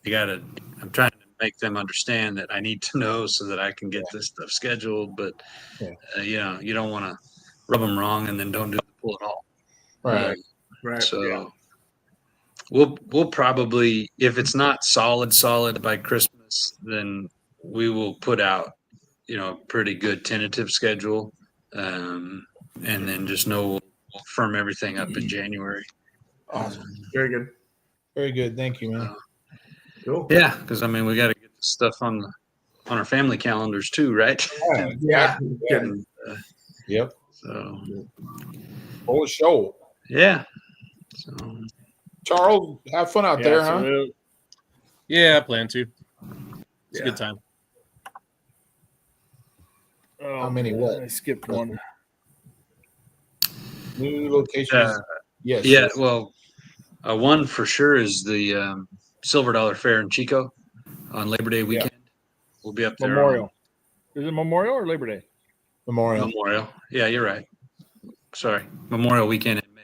gotta, I'm trying to make them understand that I need to know so that I can get this stuff scheduled. But Yeah. you know, you don't want to rub them wrong and then don't do the pull at all. Right. Right. So we'll probably, if it's not solid by Christmas, then we will put out, you know, a pretty good tentative schedule, and then just know we'll firm everything up in January. Awesome. Very good. Very good. Thank you, man. Cool. Yeah, because I mean, we got to get this stuff on our family calendars too, right? Yeah. And, Yep. so Full show. yeah. So Charles, have fun out there, huh? So Yeah, I plan to. It's Yeah. a good time. How many what? I skipped one. New locations. Yes. yeah, well, one for sure is the Silver Dollar Fair in Chico on Labor Day weekend. We'll be up there. Memorial. Is it Memorial or Labor Day? Memorial. Memorial. Yeah, you're right. Sorry, Memorial weekend in May.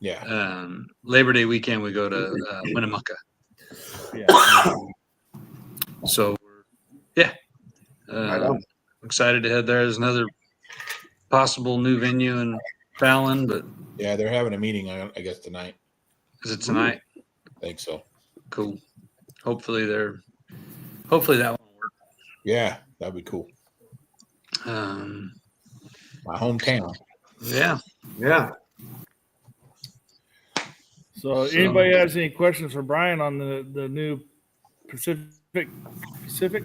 Yeah. Labor Day weekend we go to Winnemucca. Yeah. So yeah, Right on. excited to head there. There's another possible new venue in Fallon, but Yeah, they're having a meeting, I guess, tonight. is it tonight? I think so. Cool. Hopefully that won't work. Yeah, that'd be cool. My hometown. Yeah. Yeah. So anybody has any questions for Brian on the new Pacific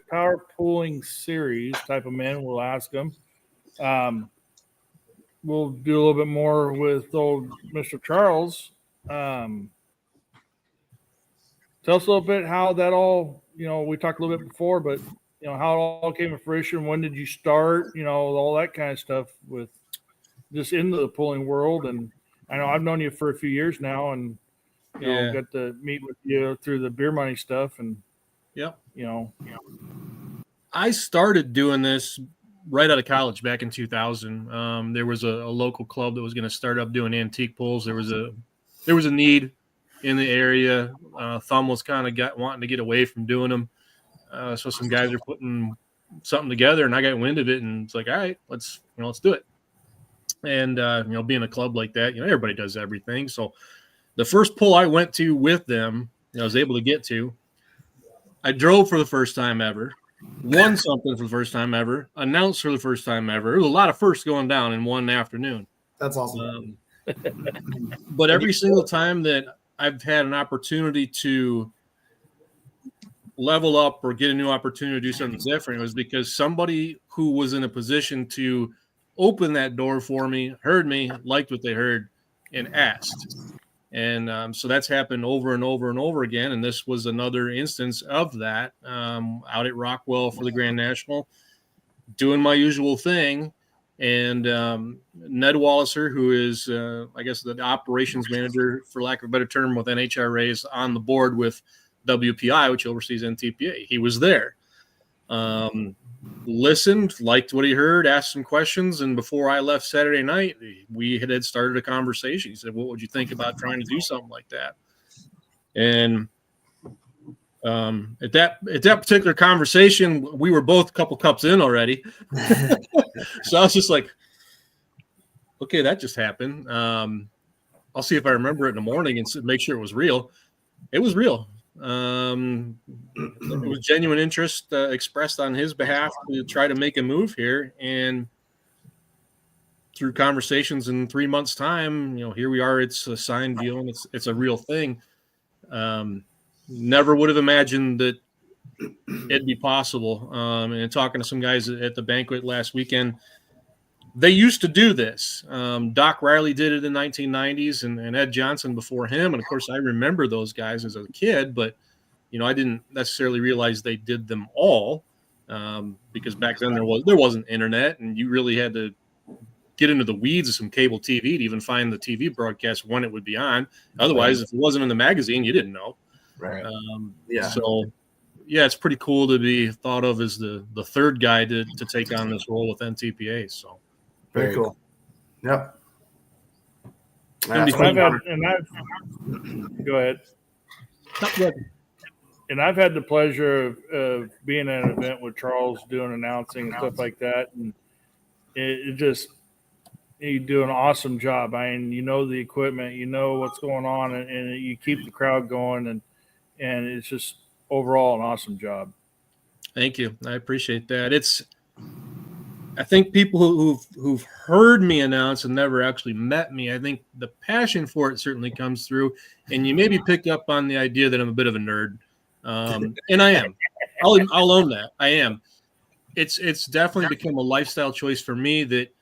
Power Pooling Series type of men, we'll ask them. We'll do a little bit more with old Mr. Charles. Tell us a little bit how that all, you know, we talked a little bit before, but you know, how it all came to fruition. When did you start? You know, all that kind of stuff with just into the pooling world. And I know I've known you for a few years now, and you know, got to meet with you through the beer money stuff. And Yep. you know, I started doing this right out of college back in 2000. There was a local club that was going to start up doing antique pools. There was a need in the area. Thumb was kind of wanting to get away from doing them. So some guys are putting something together, and I got wind of it, and it's like, all right, let's do it. And you know, being a club like that, you know, everybody does everything. So the first pool I went to with them, I was able to get to. I drove for the first time ever. won something for the first time ever, announced for the first time ever. There was a lot of firsts going down in one afternoon. That's awesome. But every single time that I've had an opportunity to level up or get a new opportunity to do something different, it was because somebody who was in a position to open that door for me, heard me, liked what they heard, and asked. And so that's happened over and over and over again. And this was another instance of that, out at Rockwell for the Grand National, doing my usual thing. And Ned Walliser, who is, I guess, the operations manager, for lack of a better term, with NHRA, is on the board with WPI, which oversees NTPA. He was there. Listened, liked what he heard, asked some questions, and before I left Saturday night, we had started a conversation. He said, "What would you think about trying to do something like that?" And at that particular conversation, we were both a couple cups in already. So I was just like, "Okay, that just happened. I'll see if I remember it in the morning and make sure it was real." It was real. It was genuine interest expressed on his behalf to try to make a move here, and through conversations in 3 months' time, here we are. It's a signed deal, and it's a real thing. Never would have imagined that it'd be possible. And talking to some guys at the banquet last weekend, they used to do this. Doc Riley did it in the 1990s, and Ed Johnson before him. And of course, I remember those guys as a kid, but I didn't necessarily realize they did them all, because back then there wasn't internet, and you really had to get into the weeds of some cable TV to even find the TV broadcast when it would be on. Otherwise, if it wasn't in the magazine, you didn't know. Right. So yeah, it's pretty cool to be thought of as the third guy to take on this role with NTPA. So. Very cool. Yep. Go ahead. And I've had the pleasure of being at an event with Charles, doing announcing and stuff like that, and it just, you do an awesome job. I mean, the equipment, what's going on, and you keep the crowd going, and it's just overall an awesome job. Thank you. I appreciate that. I think people who've heard me announce and never actually met me, I think the passion for it certainly comes through, and you maybe pick up on the idea that I'm a bit of a nerd, and I am. I'll own that. I am. It's definitely become a lifestyle choice for me that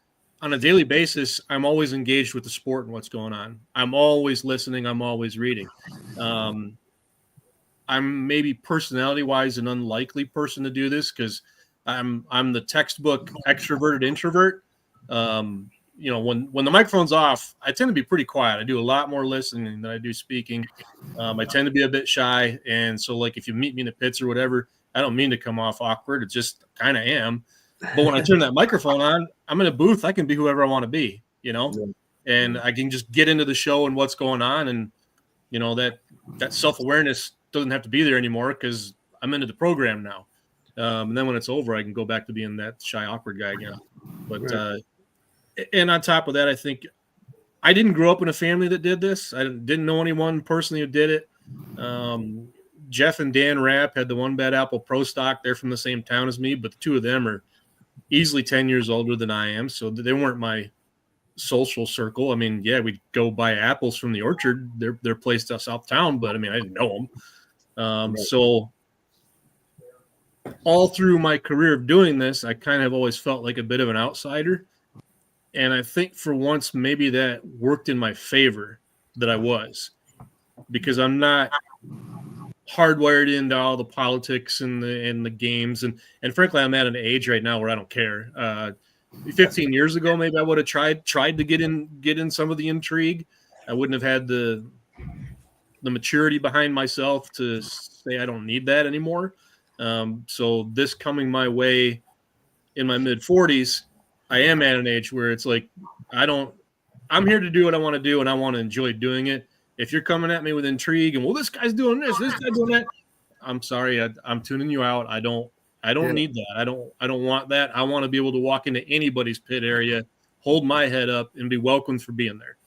on a daily basis, I'm always engaged with the sport and what's going on. I'm always listening. I'm always reading. I'm maybe personality-wise an unlikely person to do this because I'm the textbook extroverted introvert. When the microphone's off, I tend to be pretty quiet. I do a lot more listening than I do speaking. I tend to be a bit shy, and so like if you meet me in the pits or whatever, I don't mean to come off awkward. It just kind of am. But when I turn that microphone on, I'm in a booth. I can be whoever I want to be, and I can just get into the show and what's going on, and that self-awareness doesn't have to be there anymore because I'm into the program now. And then when it's over, I can go back to being that shy, awkward guy again. But and on top of that, I think I didn't grow up in a family that did this. I didn't know anyone personally who did it. Jeff and Dan Rapp had the One Bad Apple Pro Stock. They're from the same town as me, but the two of them are easily 10 years older than I am. So they weren't my social circle. I mean, yeah, we'd go buy apples from the orchard. They're placed us uptown, but I mean, I didn't know them. So all through my career of doing this, I kind of always felt like a bit of an outsider. And I think for once, maybe that worked in my favor that I was, because I'm not hardwired into all the politics and the games. And frankly, I'm at an age right now where I don't care. 15 years ago, maybe I would have tried to get in some of the intrigue. I wouldn't have had the maturity behind myself to say I don't need that anymore. So this coming my way in my mid 40s, I am at an age where it's like, I'm here to do what I want to do, and I want to enjoy doing it. If you're coming at me with intrigue and, well, this guy's doing this guy's doing that, I'm sorry. I'm tuning you out. I don't need that. I don't want that. I want to be able to walk into anybody's pit area, hold my head up, and be welcomed for being there.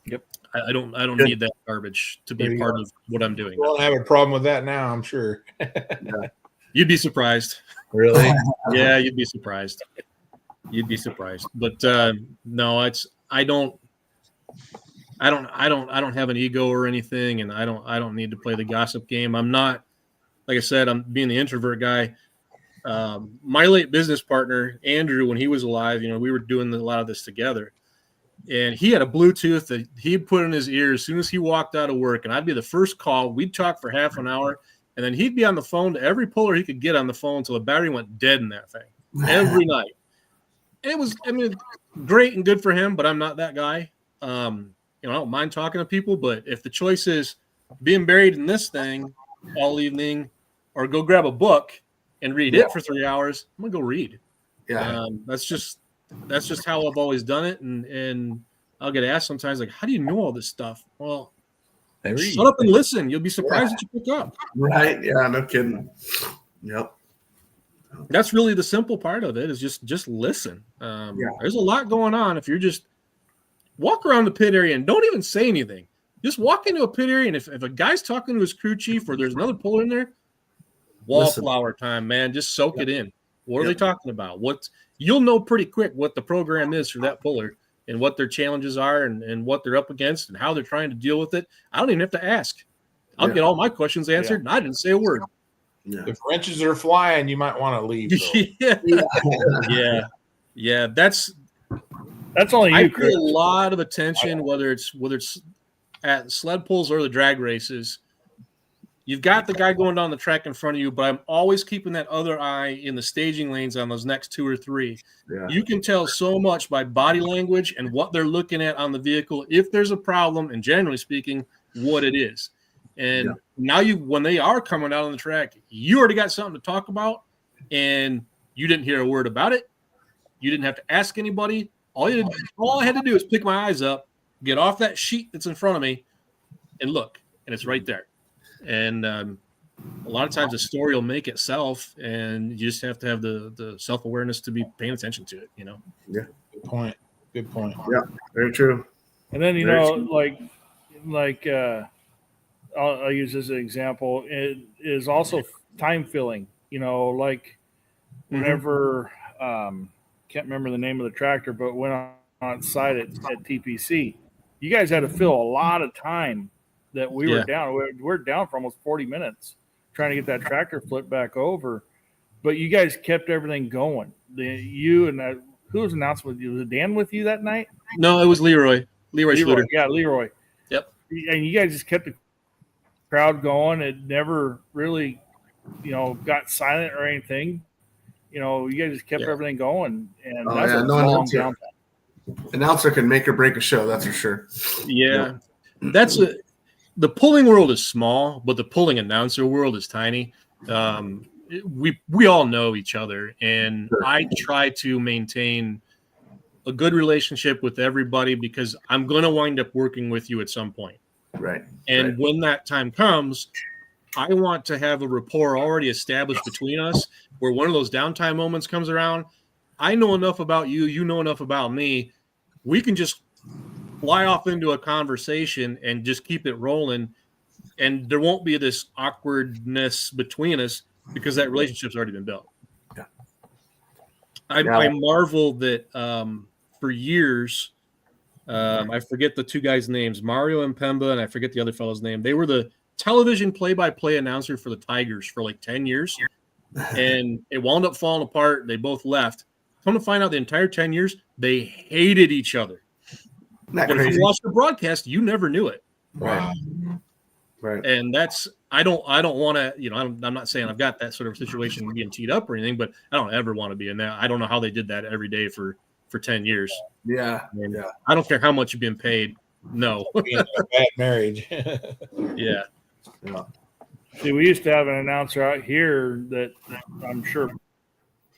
Yep. I don't need that garbage to be a part of what I'm doing. We'll have a problem with that now, I'm sure. You'd be surprised. Really? Yeah, you'd be surprised. You'd be surprised. But no, I don't have an ego or anything, and I don't need to play the gossip game. I'm not, like I said, I'm being the introvert guy. My late business partner, Andrew, when he was alive, we were doing a lot of this together. And he had a Bluetooth that he'd put in his ear as soon as he walked out of work. And I'd be the first call. We'd talk for half an hour. And then he'd be on the phone to every puller he could get on the phone until the battery went dead in that thing every night. And it was, great and good for him, but I'm not that guy. I don't mind talking to people. But if the choice is being buried in this thing all evening or go grab a book and read it for 3 hours, I'm going to go read. Yeah. That's just how I've always done it. And I'll get asked sometimes, like, how do you know all this stuff? Well, shut up and listen. You'll be surprised what you pick up. Right. Yeah. No kidding. Yep. That's really the simple part of it, is just listen. There's a lot going on. If you're just walk around the pit area and don't even say anything, just walk into a pit area. And if a guy's talking to his crew chief or there's another puller in there, wallflower time, man, just soak it in. What are they talking about? You'll know pretty quick what the program is for that puller and what their challenges are and what they're up against and how they're trying to deal with it. I don't even have to ask. I'll get all my questions answered, and I didn't say a word. Yeah. If wrenches are flying, you might want to leave. Yeah. That's only you, I Chris. pay a lot of attention, whether it's at sled pulls or the drag races. You've got the guy going down the track in front of you, but I'm always keeping that other eye in the staging lanes on those next 2 or 3. Yeah. You can tell so much by body language and what they're looking at on the vehicle, if there's a problem, and generally speaking, what it is. And now when they are coming out on the track, you already got something to talk about, and you didn't hear a word about it. You didn't have to ask anybody. All I had to do is pick my eyes up, get off that sheet that's in front of me, and look, and it's right there. And a lot of times the story will make itself, and you just have to have the self-awareness to be paying attention to it, Yeah. Good point. Yeah. Very true. And then, I'll use this as an example. It is also time filling, whenever, can't remember the name of the tractor, but went on site at TPC, you guys had to fill a lot of time that we were down. We're down for almost 40 minutes trying to get that tractor flipped back over. But you guys kept everything going. Who was announced with you? Was it Dan with you that night? No, it was Leroy. Leroy Schluter. Yeah, Leroy. Yep. And you guys just kept the crowd going. It never really, got silent or anything. You guys just kept everything going. And that's a long downtime. Announcer can make or break a show, that's for sure. Yeah. The pulling world is small, but the pulling announcer world is tiny. We all know each other, and I try to maintain a good relationship with everybody because I'm going to wind up working with you at some point. Right. And when that time comes, I want to have a rapport already established between us where one of those downtime moments comes around. I know enough about you. You know enough about me. We can just fly off into a conversation and just keep it rolling. And there won't be this awkwardness between us because that relationship's already been built. Yeah. I marvel that for years, I forget the two guys' names, Mario and Pemba, and I forget the other fellow's name. They were the television play-by-play announcer for the Tigers for like 10 years. And it wound up falling apart. They both left. Come to find out the entire 10 years, they hated each other. But if you watched the broadcast, you never knew it. Right. Right. And I don't want to, I'm not saying I've got that sort of situation being teed up or anything, but I don't ever want to be in that. I don't know how they did that every day for 10 years. Yeah. I don't care how much you've been paid. No. Being a bad marriage. Yeah. See, we used to have an announcer out here that I'm sure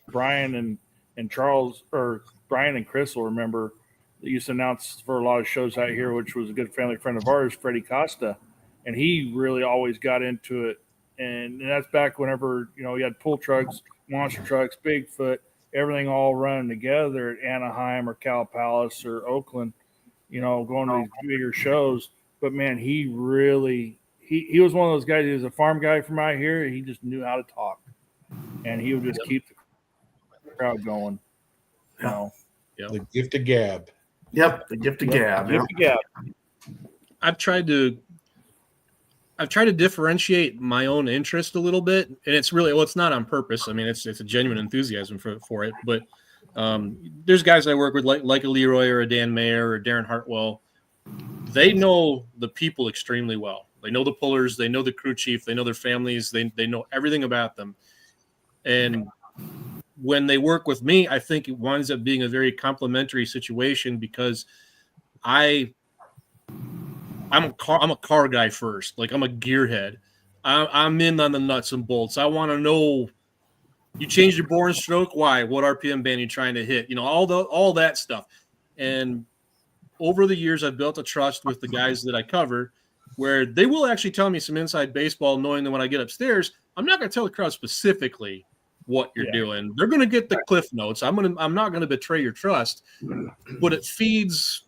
Brian and Charles, or Brian and Chris will remember, that used to announce for a lot of shows out here, which was a good family friend of ours, Freddie Costa. And he really always got into it. And that's back whenever, you had pull trucks, monster trucks, Bigfoot, everything all running together at Anaheim or Cal Palace or Oakland, going to these bigger shows. But, man, he really – he was one of those guys. He was a farm guy from out here. He just knew how to talk. and he would just keep the crowd going. You know, The gift of gab. Yep, the gift of gab. Gift of gab. I've tried to differentiate my own interest a little bit, and it's really, well, it's not on purpose. I mean, it's a genuine enthusiasm for it. But there's guys I work with like a Leroy or a Dan Mayer or Darren Hartwell. They know the people extremely well. They know the pullers, they know the crew chief, they know their families, they know everything about them. And when they work with me, I think it winds up being a very complimentary situation because I'm a car guy first. Like, I'm a gearhead. I'm in on the nuts and bolts. I want to know, you changed your bore and stroke. Why? What RPM band are you trying to hit? You know, all that stuff. And over the years, I've built a trust with the guys that I cover where they will actually tell me some inside baseball, knowing that when I get upstairs, I'm not going to tell the crowd specifically what you're doing. They're going to get the cliff notes. I'm not going to betray your trust, but it feeds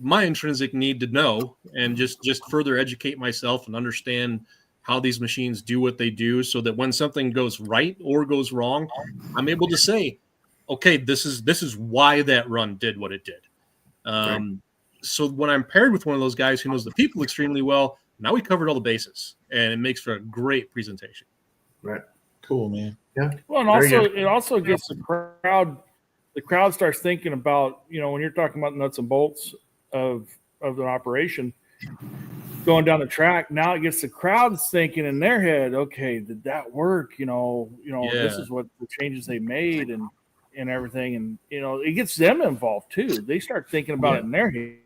my intrinsic need to know and just further educate myself and understand how these machines do what they do, so that when something goes right or goes wrong, I'm able to say, okay, this is why that run did what it did. So when I'm paired with one of those guys who knows the people extremely well, now we covered all the bases, and it makes for a great presentation. Right. Cool, man. Yeah. Well, and it also gets the crowd. The crowd starts thinking about, you know, when you're talking about nuts and bolts of an operation going down the track. Now it gets the crowd thinking in their head, okay, did that work? You know, this is what the changes they made and everything, and you know, it gets them involved too. They start thinking about it in their head.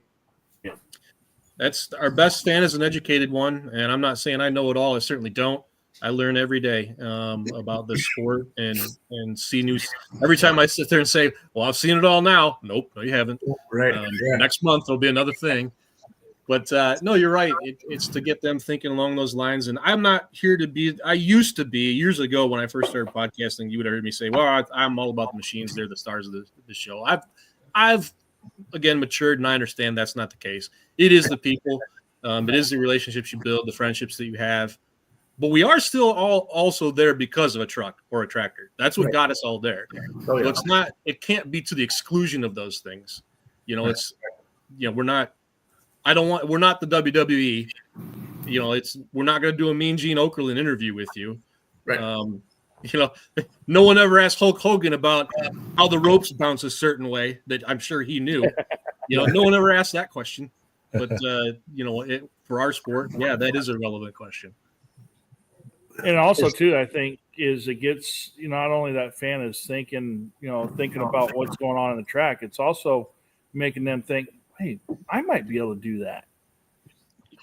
That's our best fan is an educated one, and I'm not saying I know it all. I certainly don't. I learn every day about this sport and see news. Every time I sit there and say, well, I've seen it all now. Nope, no, you haven't. Right. Next month, there'll be another thing. But no, you're right. It's to get them thinking along those lines. And I'm not here to be – I used to be years ago when I first started podcasting, you would have heard me say, well, I'm all about the machines. They're the stars of the show. I've again, matured, and I understand that's not the case. It is the people. It is the relationships you build, the friendships that you have. But we are still all also there because of a truck or a tractor. That's what got us all there. So it's not, it can't be to the exclusion of those things. You know, it's, you know, we're not the WWE. You know, we're not going to do a Mean Gene Okerlund interview with you. Right. You know, no one ever asked Hulk Hogan about how the ropes bounce a certain way that I'm sure he knew. You know, no one ever asked that question. But, you know, for our sport, yeah, that is a relevant question. And also, too, I think is it gets, you know, not only that fan is thinking about what's going on in the track, it's also making them think, hey, I might be able to do that.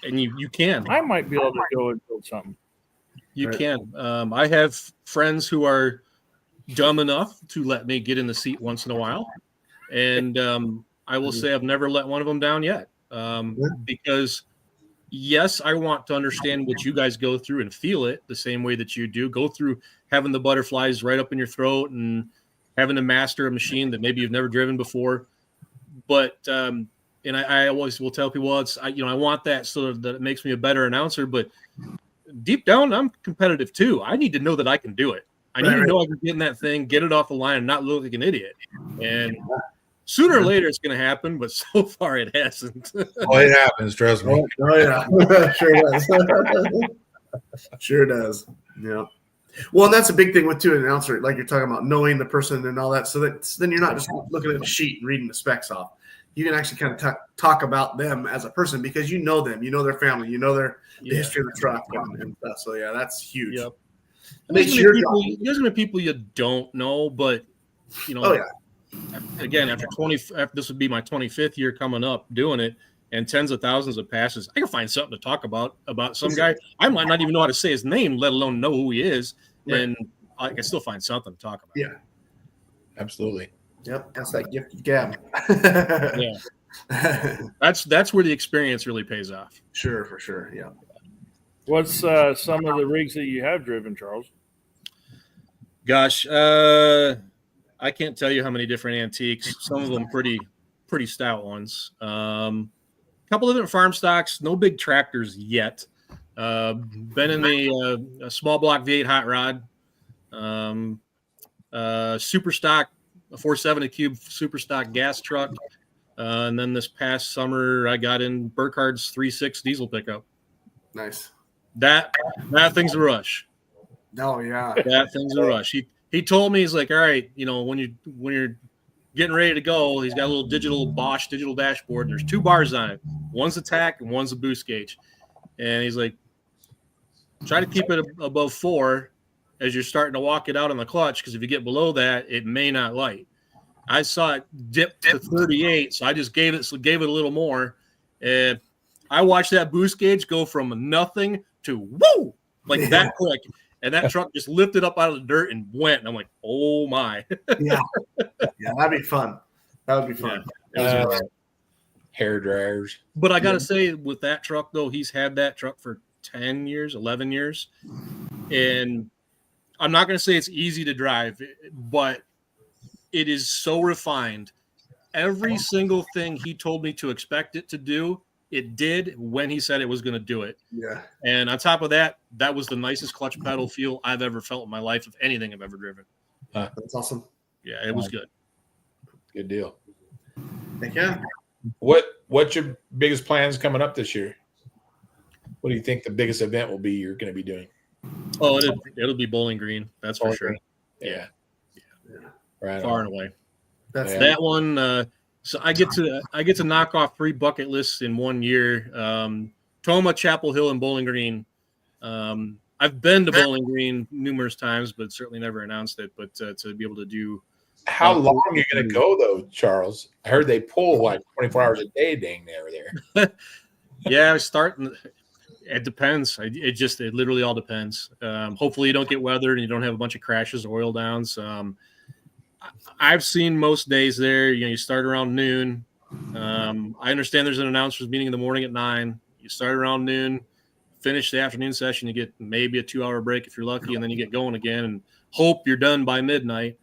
And you can. I might be able to go and build something. You can. I have friends who are dumb enough to let me get in the seat once in a while. And I will say I've never let one of them down yet. Because, yes, I want to understand what you guys go through and feel it the same way that you do. Go through having the butterflies right up in your throat and having to master a machine that maybe you've never driven before. But and I always will tell people, well, I want that so that it makes me a better announcer. But deep down, I'm competitive too. I need to know that I can do it. I need to know I can get in that thing, get it off the line, and not look like an idiot. And sooner or later, it's going to happen, but so far it hasn't. Oh, it happens. Trust me. Oh yeah, sure does. Sure does. Yeah. Well, and that's a big thing with an announcer, like you're talking about knowing the person and all that. So that then you're not just looking at the sheet and reading the specs off. You can actually kind of talk about them as a person because you know them, you know their family, you know the history of the truck and stuff. So yeah, that's huge. Yep. There's going to be people you don't know, but you know. Oh yeah. Again, after this would be my 25th year coming up doing it, and tens of thousands of passes, I can find something to talk about some guy. I might not even know how to say his name, let alone know who he is, and I can still find something to talk about. Yeah, absolutely. Yep, that's that gift of gab. Yeah, that's where the experience really pays off. Sure, for sure. Yeah. What's some of the rigs that you have driven, Charles? Gosh, I can't tell you how many different antiques. Some of them pretty stout ones. A couple of different farm stocks. No big tractors yet. Been in the small block V8 hot rod. super stock, a 470 cube super stock gas truck. And then this past summer, I got in Burkhardt's 3.6 diesel pickup. Nice. That thing's a rush. Oh yeah. That thing's a rush. He told me, he's like, all right, when you're getting ready to go, he's got a little Bosch digital dashboard. There's 2 bars on it. One's the tack and one's the boost gauge. And he's like, try to keep it above 4 as you're starting to walk it out on the clutch, because if you get below that, it may not light. I saw it dip to 38, so I just gave it a little more, and I watched that boost gauge go from nothing to woo, like that quick, and that truck just lifted up out of the dirt and went. And I'm like, oh my. Yeah, that'd be fun. That would be fun. Yeah, it was hair dryers. But I got to say, with that truck, though, he's had that truck for 10 years, 11 years. And I'm not going to say it's easy to drive, but it is so refined. Every single thing he told me to expect it to do, it did when he said it was going to do it. Yeah. And on top of that, that was the nicest clutch pedal feel I've ever felt in my life of anything I've ever driven. That's awesome. Yeah, it was good. Good deal. Heck yeah. What's your biggest plans coming up this year? What do you think the biggest event will be you're going to be doing? Oh, it'll be Bowling Green. That's for sure. Yeah. Right. Far and away. That's That one. So I get to knock off 3 bucket lists in 1 year. Toma, Chapel Hill, and Bowling Green. I've been to Bowling Green numerous times, but certainly never announced it. But to be able to do. How long are you going to go though, Charles? I heard they pull like 24 hours a day. Dang, there. Yeah, starting. It depends. It literally all depends. Hopefully you don't get weathered and you don't have a bunch of crashes or oil downs. I've seen most days there. You start around noon. I understand there's an announcers meeting in the morning at 9. You start around noon, finish the afternoon session. You get maybe a 2-hour break if you're lucky, and then you get going again and hope you're done by midnight.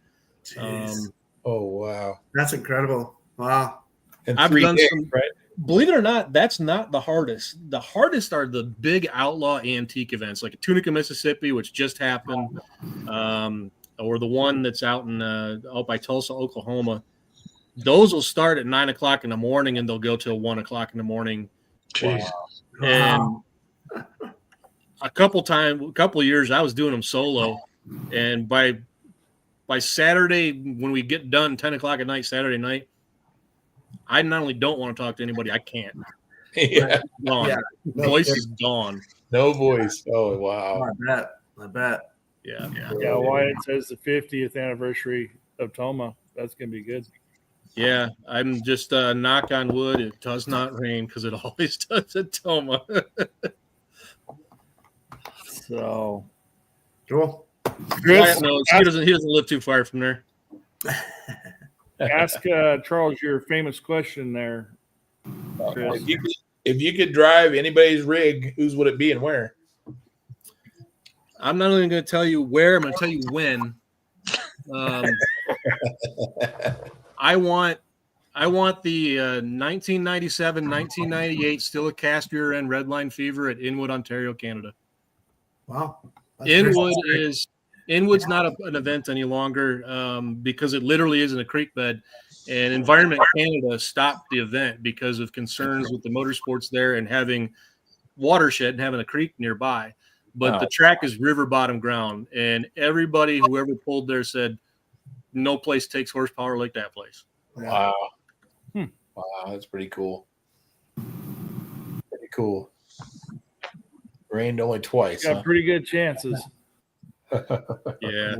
Oh wow, that's incredible! Wow. And I've 3 done days, some. right? Believe it or not, that's not the hardest. The hardest are the big outlaw antique events, like Tunica, Mississippi, which just happened, or the one that's out by Tulsa, Oklahoma. Those will start at 9 o'clock in the morning and they'll go till 1 o'clock in the morning. Jeez. And a couple of years, I was doing them solo, and by Saturday, when we get done 10 o'clock at night, Saturday night, I not only don't want to talk to anybody, I can't. Yeah. Gone. Yeah. Voice is gone. No voice. Oh wow. I bet. Yeah. Yeah, Wyatt says the 50th anniversary of Toma. That's going to be good. Yeah, I'm just knock on wood. It does not rain because it always does at Toma. So, Cool. Chris, knows he doesn't live too far from there. ask Charles your famous question there, Chris. If you could drive anybody's rig, whose would it be and where? I'm not only going to tell you where, I'm going to tell you when. I want the 1997, 1998 still a cast rear end Redline Fever at Inwood, Ontario, Canada. Wow. Inwood's not an event any longer because it literally isn't a creek bed. And Environment Canada stopped the event because of concerns with the motorsports there and having watershed and having a creek nearby. But the track is river bottom ground, and everybody, whoever pulled there, said no place takes horsepower like that place. Wow. Wow, that's pretty cool. Pretty cool. Rained only twice. Got pretty good chances. Yeah,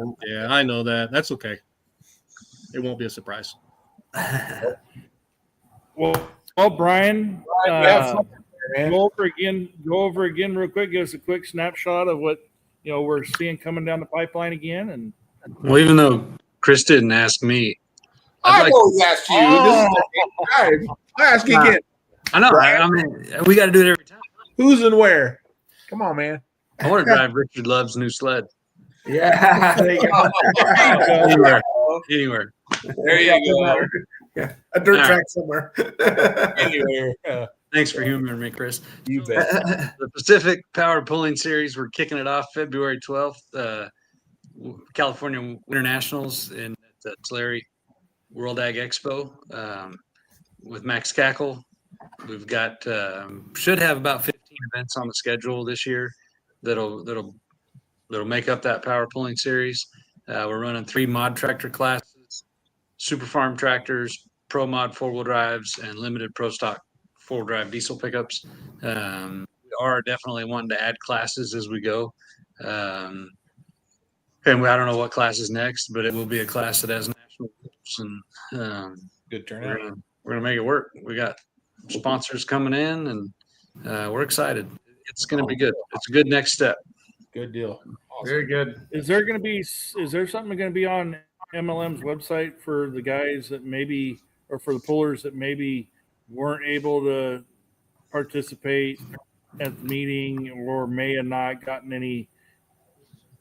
I know that. That's okay. It won't be a surprise. Well, Brian, go over again real quick. Give us a quick snapshot of what we're seeing coming down the pipeline again. And Well, even though Chris didn't ask me, I always ask you. This is I ask you again. I know. I mean, we got to do it every time. Who's and where? Come on, man. I want to drive Richard Love's new sled. Yeah. There you go. Anywhere. There you go. Yeah. A dirt track somewhere. Anywhere. Thanks for humoring me, Chris. You bet. The Pacific Power Pulling Series, we're kicking it off February 12th. California Winter Nationals at the Tulare World Ag Expo with Max Cackle. We've got should have about 15 events on the schedule this year that'll make up that power pulling series. We're running 3 mod tractor classes, super farm tractors, pro mod 4-wheel drives, and limited pro stock 4-wheel drive diesel pickups. We are definitely wanting to add classes as we go. And I don't know what class is next, but it will be a class that has national rules, and Good turnout. we're gonna make it work. We got sponsors coming in, and we're excited. It's gonna be good. It's a good next step. Good deal. Awesome. Very good. Is there something going to be on MLM's website for the guys that maybe, or for the pullers that maybe weren't able to participate at the meeting, or may have not gotten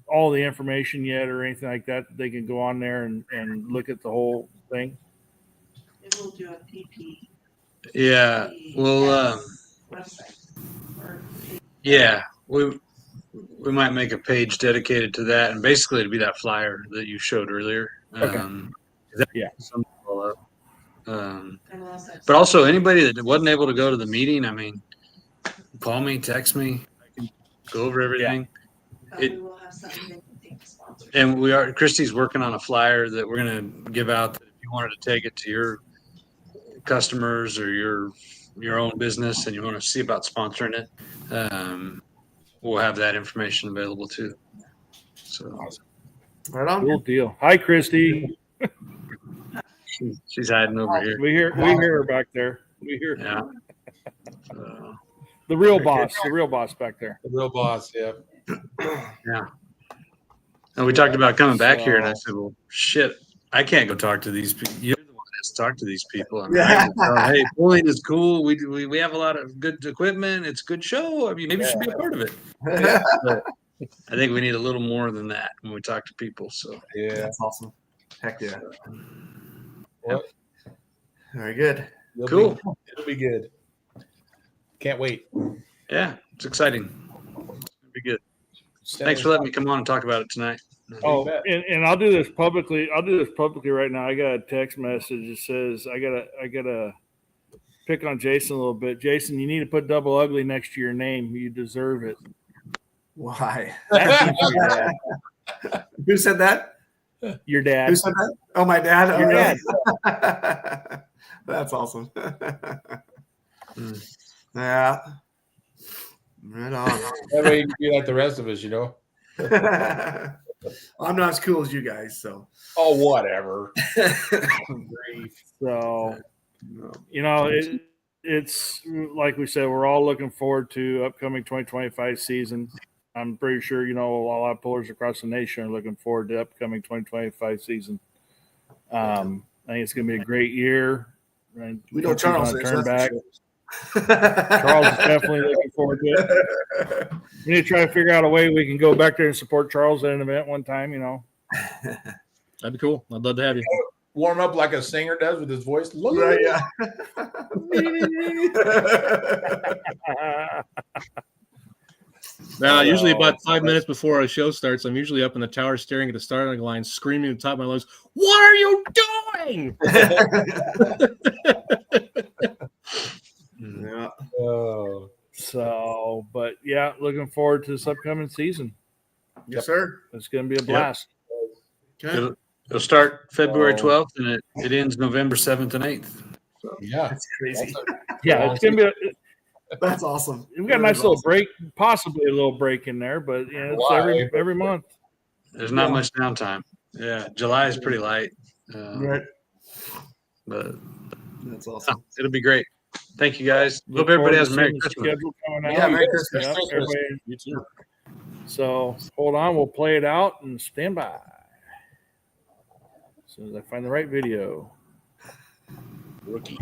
all the information yet or anything like that? They can go on there and look at the whole thing. It will do a PP. Yeah. Well, Website. Or yeah, we might make a page dedicated to that, and basically it'd be that flyer that you showed earlier. Okay. Yeah. But also anybody that wasn't able to go to the meeting, I mean, call me, text me, I can go over everything. but we will have something that can take the sponsors. And Christy's working on a flyer that we're going to give out that if you wanted to take it to your customers or your own business and you want to see about sponsoring it, we'll have that information available too. So Right on. Cool deal. Hi, Christy. she's hiding over here. We hear her back there. We hear Yeah. the real boss back there. The real boss. Yeah. Yeah. And we talked about coming back here, and I said, "Well, shit, I can't go talk to these people. You're the one that has to talk to these people." I mean, I can tell, hey, pulling is cool. We have a lot of good equipment. It's a good show. I mean, maybe you should be a part of it. But I think we need a little more than that when we talk to people. So Yeah. That's awesome. Heck yeah. Well, Very good. Cool. It'll be good. Can't wait. yeah, it's exciting. It'll be good. Thanks for letting me come on and talk about it tonight. Oh, bet. and I'll do this publicly. Right now. I got a text message that says I gotta pick on Jason a little bit. Jason, you need to put double ugly next to your name. You deserve it. Why? That's Who said that? your dad. Who said that? Oh, my dad. Oh, Your really? dad. That's awesome. Yeah. Right on. That way you can be like the rest of us, you know. I'm not as cool as you guys, so. Oh, whatever. So, it's like we said, we're all looking forward to upcoming 2025 season. I'm pretty sure, a lot of pullers across the nation are looking forward to upcoming 2025 season. I think it's going to be a great year. And We know Charles is. turn That's back. for sure. Charles is definitely looking forward to it. We need to try to figure out a way we can go back there and support Charles at an event one time, That'd be cool. I'd love to have you. Warm up like a singer does with his voice. Look Right, at yeah. Now, usually about 5 minutes before our show starts, I'm usually up in the tower staring at the starting line, screaming at the top of my lungs, "What are you doing?" Yeah. Oh, So, but yeah, looking forward to this upcoming season. Yes, sir. It's going to be a blast. Okay. It'll start February 12th, and it ends November 7th and 8th. yeah. That's crazy. Yeah, it's going to be. That's awesome. We've got a nice little break, possibly a little break in there, but it's Why? every month. There's not much downtime. Yeah, July is pretty light, Right. but That's awesome. it'll be great. Thank you, guys. Look Hope everybody has a forward Merry to seeing the Christmas. schedule coming out. Yeah, Merry Christmas. Yep, Christmas. everybody- You too. So hold on, we'll play it out and stand by. As soon as I find the right video. Rookie.